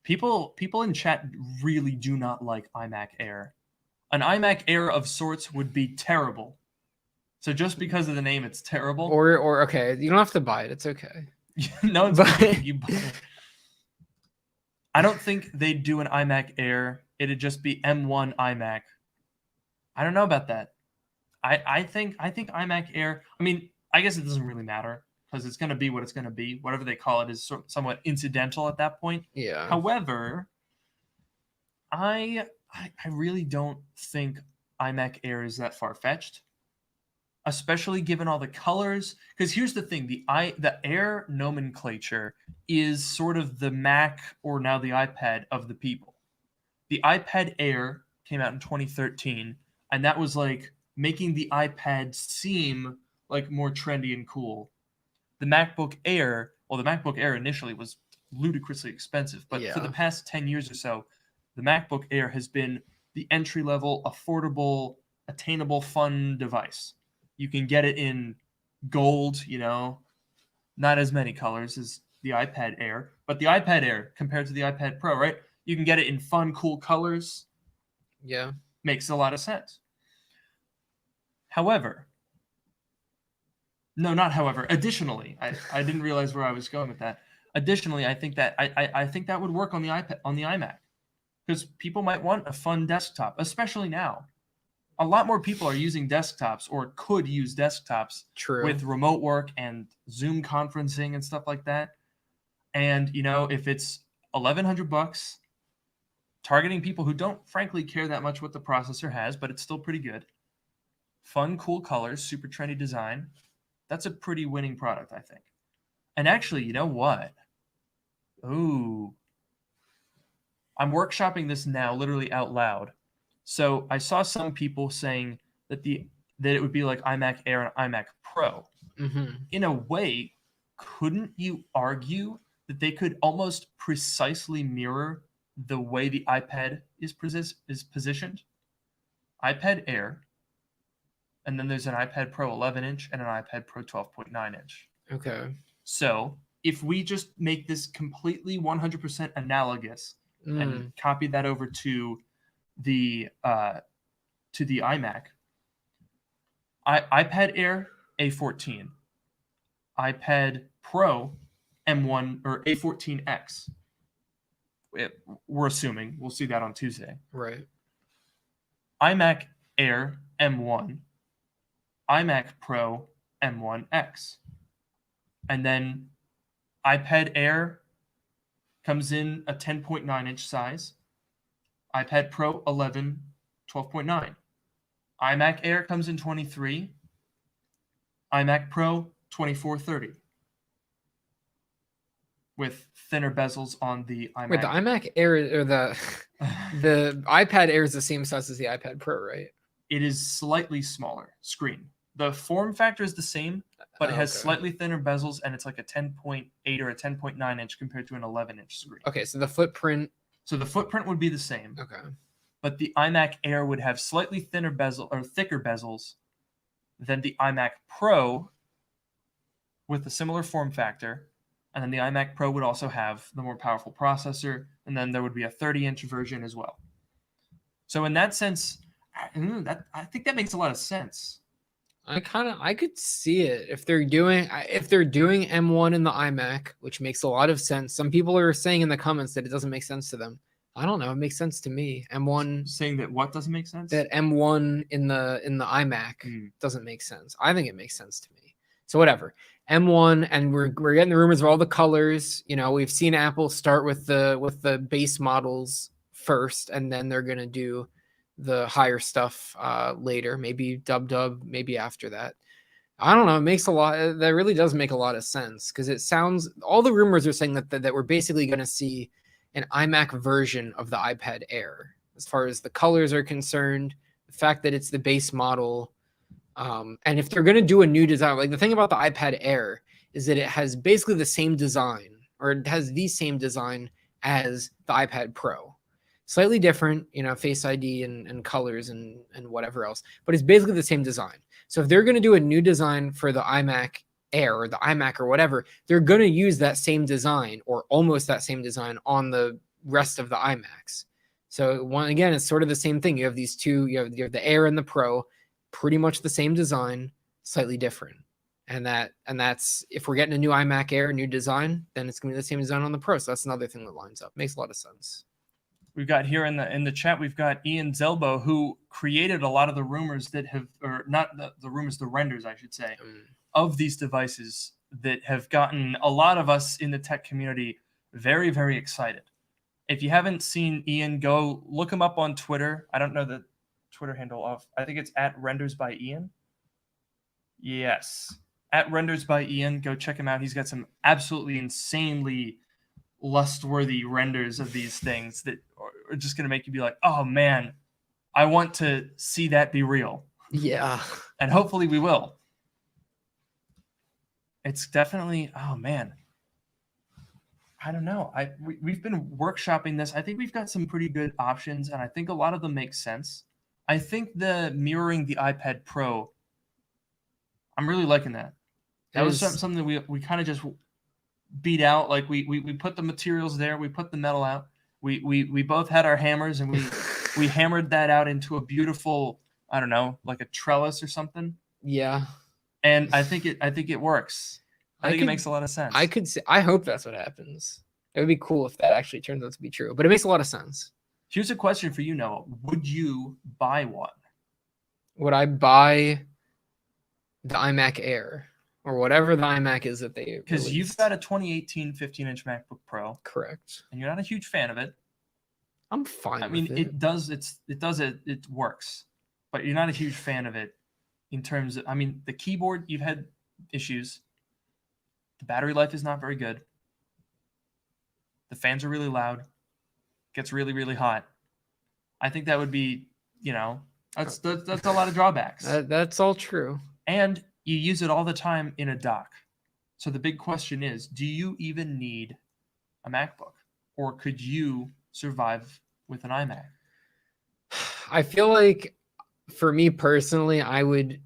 People in chat really do not like iMac Air. An iMac Air of sorts would be terrible. So just because of the name, it's terrible. Or okay, you don't have to buy it. It's okay. No, it's okay. You buy it. I don't think they'd do an iMac Air. It'd just be M1 iMac. I don't know about that. I think iMac Air. I mean, I guess it doesn't really matter because it's going to be what it's going to be. Whatever they call it is somewhat incidental at that point. Yeah. However, I really don't think iMac Air is that far-fetched, especially given all the colors. Because here's the thing, the Air nomenclature is sort of the Mac or now the iPad of the people. The iPad Air came out in 2013, and that was like making the iPad seem like more trendy and cool. The MacBook Air, well, the MacBook Air initially was ludicrously expensive, but for the past 10 years or so, the MacBook Air has been the entry-level, affordable, attainable, fun device. You can get it in gold, not as many colors as the iPad Air, but the iPad Air compared to the iPad Pro, right? You can get it in fun, cool colors. Yeah. Makes a lot of sense. Additionally, I didn't realize where I was going with that. Additionally, I think that I think that would work on the iPad, on the iMac, because people might want a fun desktop, especially now. a lot more people are using desktops or could use desktops True. with remote work and Zoom conferencing and stuff like that. And, if it's $1,100, targeting people who don't frankly care that much what the processor has, but it's still pretty good. Fun, cool colors, super trendy design. That's a pretty winning product, I think. And actually, you know what? Ooh. I'm workshopping this now, literally out loud. So I saw some people saying that it would be like iMac Air and iMac Pro. Mm-hmm. In a way, couldn't you argue that they could almost precisely mirror the way the iPad is positioned? iPad Air, and then there's an iPad Pro 11-inch and an iPad Pro 12.9-inch. Okay. So if we just make this completely 100% analogous and copy that over to the iMac, iPad Air A14, iPad Pro M1 or A14X. We're assuming we'll see that on Tuesday. Right. iMac Air M1, iMac Pro M1X, and then iPad Air comes in a 10.9-inch size. iPad Pro 11, 12.9. iMac Air comes in 23. iMac Pro 2430. With thinner bezels on the iMac. Wait, the iMac Air or the iPad Air is the same size as the iPad Pro, right? It is slightly smaller screen. The form factor is the same, but it has slightly thinner bezels, and it's like a 10.8 or a 10.9 inch compared to an 11-inch screen. Okay, so the footprint. So the footprint would be the same. Okay. But the iMac Air would have slightly thinner bezel or thicker bezels than the iMac Pro with a similar form factor. And then the iMac Pro would also have the more powerful processor, and then there would be a 30-inch version as well. So in that sense, I think that makes a lot of sense. I could see it if they're doing M1 in the iMac, which makes a lot of sense. Some people are saying in the comments that it doesn't make sense to them. I don't know. It makes sense to me. M1 saying that what doesn't make sense? That M1 in the iMac doesn't make sense. I think it makes sense to me. So whatever. M1, and we're getting the rumors of all the colors. We've seen Apple start with the base models first, and then they're gonna do the higher stuff later. Maybe dub, maybe after that. I don't know. It makes that really does make a lot of sense, because it sounds, all the rumors are saying that we're basically gonna see an iMac version of the iPad Air as far as the colors are concerned, the fact that it's the base model. And if they're going to do a new design, like the thing about the iPad Air is that it has basically the same design, or it has the same design as the iPad Pro. Slightly different, Face ID and colors and whatever else, but it's basically the same design. So if they're going to do a new design for the iMac Air or the iMac or whatever, they're going to use that same design or almost that same design on the rest of the iMacs. So again, it's sort of the same thing. You have these two, you have the Air and the Pro, pretty much the same design, slightly different. And that's, if we're getting a new iMac Air, new design, then it's gonna be the same design on the Pro. So that's another thing that lines up. Makes a lot of sense. We've got here in the chat, we've got Ian Zelbo, who created a lot of the rumors that have, or not the rumors, the renders, I should say, of these devices that have gotten a lot of us in the tech community very, very excited. If you haven't seen Ian, go look him up on Twitter. I don't know the Twitter handle of, I think it's @RendersByIan. Yes, @RendersByIan. Go check him out. He's got some absolutely insanely lust-worthy renders of these things that are just going to make you be like, oh man, I want to see that be real. Yeah. And hopefully we will. It's definitely, oh man. I don't know. We've been workshopping this. I think we've got some pretty good options, and I think a lot of them make sense. I think the mirroring the iPad Pro, I'm really liking that. That was something that we kind of just beat out. Like we put the materials there, we put the metal out. We both had our hammers, and we hammered that out into a beautiful, I don't know, like a trellis or something. Yeah. And I think it works. I think it makes a lot of sense. I hope that's what happens. It would be cool if that actually turns out to be true, but it makes a lot of sense. Here's a question for you, Noah. Would you buy one? would I buy the iMac Air or whatever the iMac is that they Because you've released? got a 2018 15-inch MacBook Pro, Correct. and you're not a huge fan of it. I'm fine I mean, with it. it works, but you're not a huge fan of it in terms of, I mean, the keyboard, you've had issues. The battery life is not very good. The fans are really loud. Gets really, really hot. I think that would be, that's a lot of drawbacks. That's all true. And you use it all the time in a dock. So the big question is, do you even need a MacBook? Or could you survive with an iMac? I feel like for me personally, I would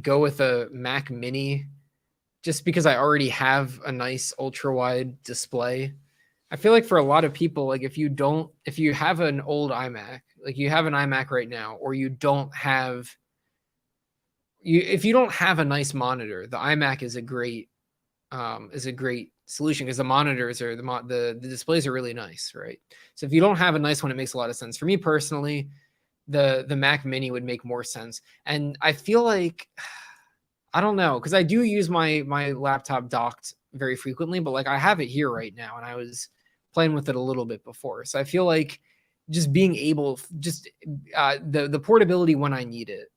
go with a Mac Mini just because I already have a nice ultra wide display. I feel like for a lot of people, like if you have an old iMac, like you have an iMac right now, or if you don't have a nice monitor, the iMac is a great solution because the monitors are the displays are really nice, right? So if you don't have a nice one, it makes a lot of sense. For me personally, the Mac Mini would make more sense. And I feel like I don't know, because I do use my laptop docked very frequently, but like I have it here right now and I was playing with it a little bit before. So I feel like just being able the portability when I need it.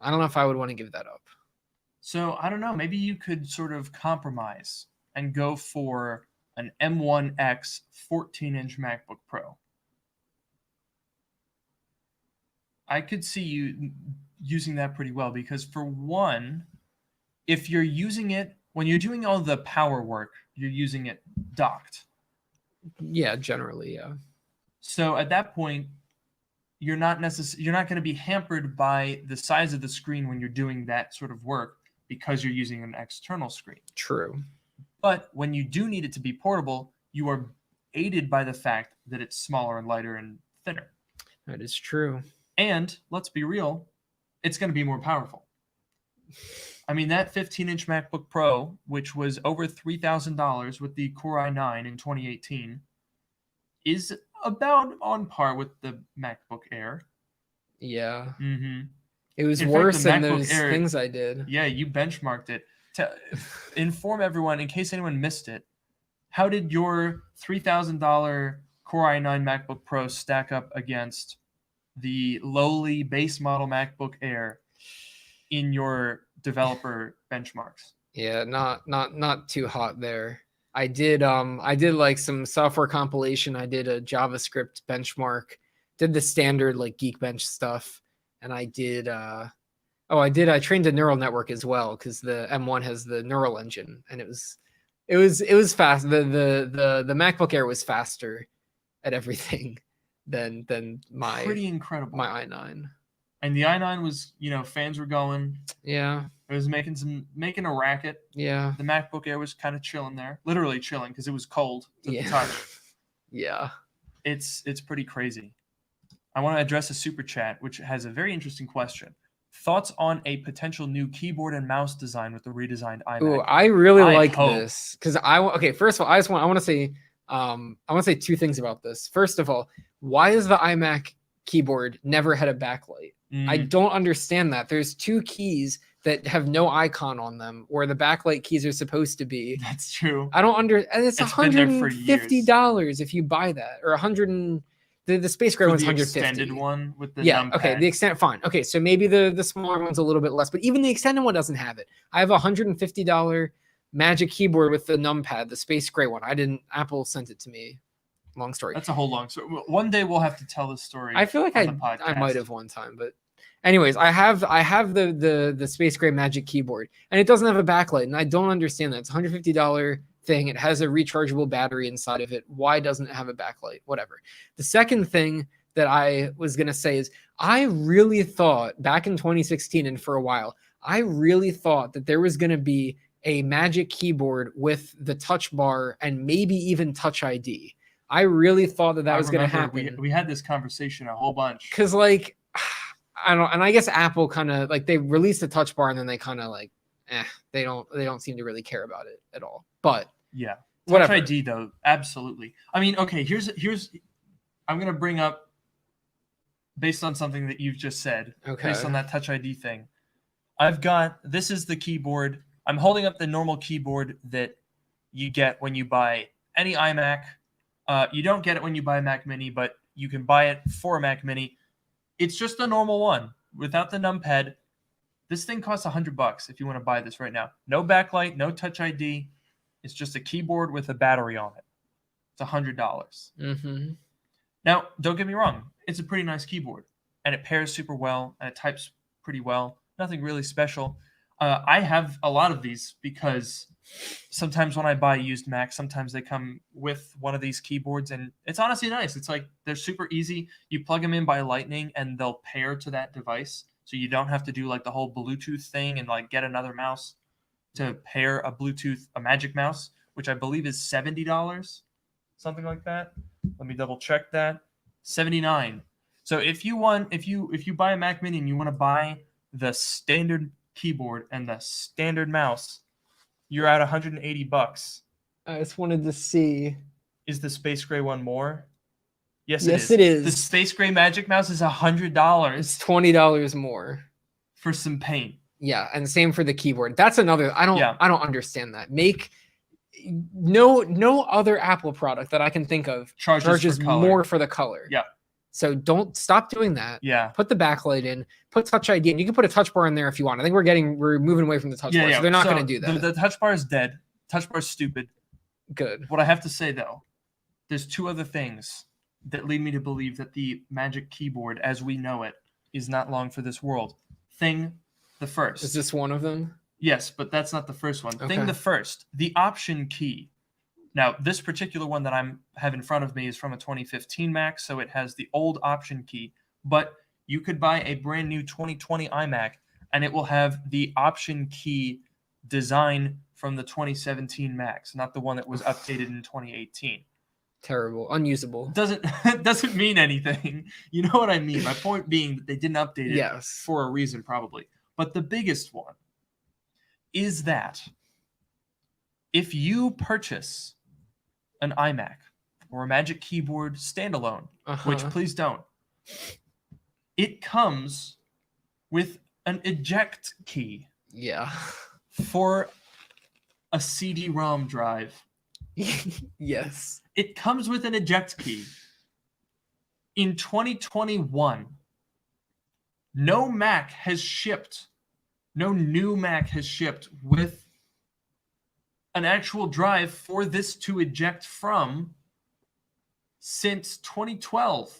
I don't know if I would want to give that up. So I don't know. Maybe you could sort of compromise and go for an M1X 14-inch MacBook Pro. I could see you using that pretty well because, for one, if you're using it when you're doing all the power work, you're using it docked. Yeah, generally, yeah. So at that point, you're not going to be hampered by the size of the screen when you're doing that sort of work because you're using an external screen. True. But when you do need it to be portable, you are aided by the fact that it's smaller and lighter and thinner. That is true. And let's be real, it's going to be more powerful. I mean, that 15-inch MacBook Pro, which was over $3,000 with the Core i9 in 2018, is about on par with the MacBook Air. Yeah. Mm-hmm. It was worse than those things I did. Yeah, you benchmarked it. To inform everyone, in case anyone missed it, how did your $3,000 Core i9 MacBook Pro stack up against the lowly base model MacBook Air in your developer benchmarks? Yeah, not too hot there. I did like some software compilation. I did a JavaScript benchmark, did the standard like Geekbench stuff, and I trained a neural network as well because the M1 has the neural engine, and it was fast. The MacBook Air was faster at everything than my pretty incredible my i9. And the i9 was, fans were going. Yeah. It was making a racket. Yeah. The MacBook Air was kind of chilling there, literally chilling because it was cold to the touch. Yeah. It's pretty crazy. I want to address a super chat, which has a very interesting question. Thoughts on a potential new keyboard and mouse design with the redesigned iMac? Ooh, I really like this because first of all, I want to say two things about this. First of all, why is the iMac keyboard never had a backlight? I don't understand that. There's two keys that have no icon on them where the backlight keys are supposed to be. That's true. I don't and it's $150 if you buy that, or the Space Gray one's $150. The extended one with the numpad. Okay, the extent fine. Okay, so maybe the smaller one's a little bit less, but even the extended one doesn't have it. I have a $150 Magic Keyboard with the numpad, the Space Gray one. Apple sent it to me. Long story. That's a whole long story. One day we'll have to tell this story. I feel like I might have one time, but anyways, I have the Space Gray Magic Keyboard, and it doesn't have a backlight, and I don't understand that. It's a $150 thing. It has a rechargeable battery inside of it. Why doesn't it have a backlight? Whatever. The second thing that I was gonna say is I really thought back in 2016 and for a while, I really thought that there was gonna be a Magic Keyboard with the Touch Bar and maybe even Touch ID. I really thought that was going to happen. We had this conversation a whole bunch. Because, like, I don't, and I guess Apple kind of like they released the Touch Bar and then they kind of like, they don't seem to really care about it at all. But yeah, whatever. Touch ID though, absolutely. I mean, okay, here's I'm going to bring up based on something that you've just said, Okay. based on that Touch ID thing. This is the keyboard. I'm holding up the normal keyboard that you get when you buy any iMac. You don't get it when you buy a Mac Mini, but you can buy it for a Mac Mini. It's just a normal one without the numpad. This thing costs $100 if you want to buy this right now. No backlight, no Touch ID. It's just a keyboard with a battery on it. It's $100. Mm-hmm. Now, don't get me wrong. It's a pretty nice keyboard, and it pairs super well, and it types pretty well. Nothing really special. I have a lot of these because sometimes when I buy used Macs, sometimes they come with one of these keyboards, and it's honestly nice. It's like they're super easy. You plug them in by Lightning, and they'll pair to that device, so you don't have to do like the whole Bluetooth thing and like get another mouse to pair a Magic Mouse, which I believe is $70, something like that. Let me double check that. $79. So if you buy a Mac Mini and you want to buy the standard keyboard and the standard mouse, you're at $180. I just wanted to see. Is the Space Gray one more? Yes, Yes, it is. The Space Gray Magic Mouse is $100 It's $20 more. for some paint. Yeah, and same for the keyboard. That's another. I don't understand that. No other Apple product that I can think of charges for color. more for the color. Yeah. So don't stop doing that. Yeah. Put the backlight in. Put Touch ID in. You can put a touch bar in there if you want. I think we're moving away from the touch bar, so they're not going to do that. The touch bar is dead. Touch bar is stupid. Good. What I have to say though, there's two other things that lead me to believe that the Magic Keyboard, as we know it, is not long for this world. The first. Is this one of them? Yes, but that's not the first one. Okay. The first, the Option key. Now, this particular one that I have in front of me is from a 2015 Mac, so it has the old Option key. But you could buy a brand new 2020 iMac, and it will have the Option key design from the 2017 Macs, not the one that was updated in 2018. Terrible, unusable. Doesn't mean anything. You know what I mean? My point being that they didn't update it for a reason, probably. But the biggest one is that if you purchase an iMac or a Magic Keyboard standalone, which please don't, it comes with an eject key. Yeah. For a CD-ROM drive. Yes. It comes with an eject key. In 2021, no new Mac has shipped with an actual drive for this to eject from since 2012.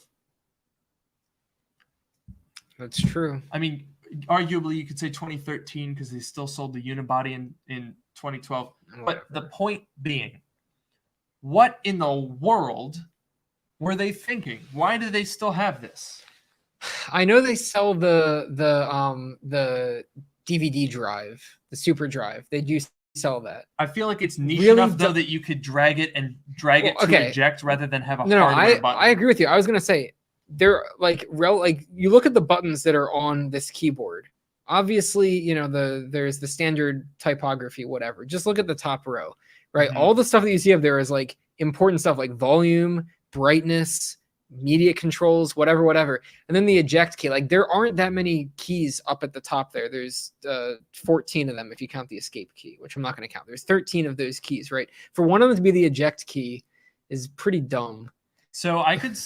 That's true. I mean, arguably you could say 2013 because they still sold the unibody in 2012. Whatever. But the point being, what in the world were they thinking? Why do they still have this? I know they sell the DVD drive, the super drive. They do sell that. I feel like it's niche enough though that you could drag it to eject rather than have a hardware button. I agree with you. I was gonna say they're like you look at the buttons that are on this keyboard. Obviously, you know, there's the standard typography, whatever. Just look at the top row, right? Mm-hmm. All the stuff that you see up there is like important stuff like volume, brightness, media controls, whatever. And then the eject key, like there aren't that many keys up at the top there. There's 14 of them if you count the escape key, which I'm not going to count. There's 13 of those keys, right? For one of them to be the eject key is pretty dumb. So I could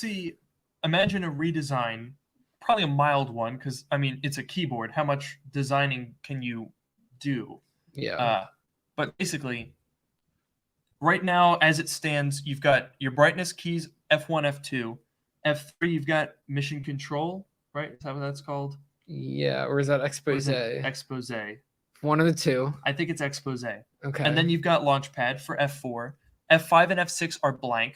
imagine a redesign, probably a mild one, because I mean it's a keyboard. How much designing can you do? Yeah. But basically, right now as it stands, you've got your brightness keys F1, F2, F3. You've got mission control, right? Is that what that's called? Yeah, or is that expose? Expose. One of the two. I think it's expose. Okay. And then you've got launchpad for F4. F5 and F6 are blank.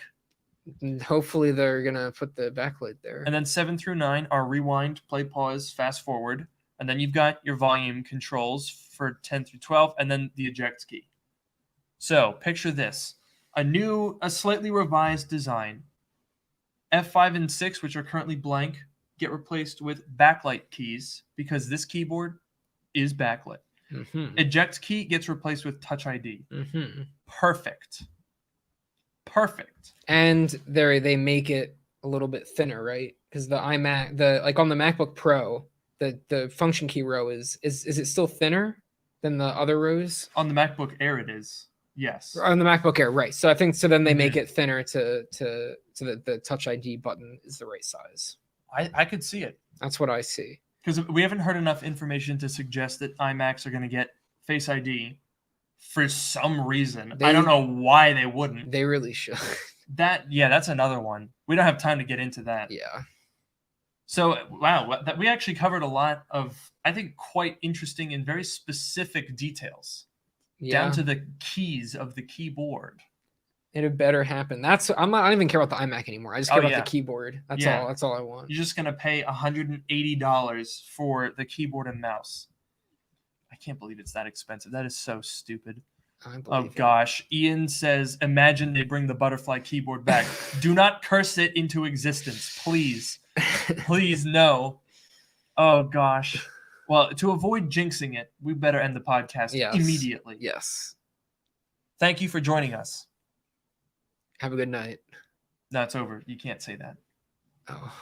And hopefully they're gonna put the backlight there. And then 7 through 9 are rewind, play, pause, fast forward. And then you've got your volume controls for 10 through 12, and then the eject key. So picture this: a slightly revised design. F5 and 6, which are currently blank, get replaced with backlight keys because this keyboard is backlit. Mm-hmm. Eject key gets replaced with Touch ID. Mm-hmm. Perfect. And they make it a little bit thinner, right? Because the iMac, like on the MacBook Pro, the function key row is it still thinner than the other rows? On the MacBook Air, it is. Yes. On the MacBook Air, right? So I think so. Then they make Mhm. it thinner to the Touch ID button is the right size. I could see it. That's what I see. Because we haven't heard enough information to suggest that iMacs are going to get Face ID for some reason. I don't know why they wouldn't. They really should. That's another one. We don't have time to get into that. Yeah. So, wow, that we actually covered a lot of, I think, quite interesting and very specific details down to the keys of the keyboard. It had better happen. I don't even care about the iMac anymore. I just care about the keyboard. That's all I want. You're just gonna pay $180 for the keyboard and mouse. I can't believe it's that expensive. That is so stupid. Oh gosh. Ian says, imagine they bring the butterfly keyboard back. Do not curse it into existence, please. Please, no. Oh gosh. Well, to avoid jinxing it, we better end the podcast immediately. Yes. Thank you for joining us. Have a good night. No, it's over. You can't say that. Oh.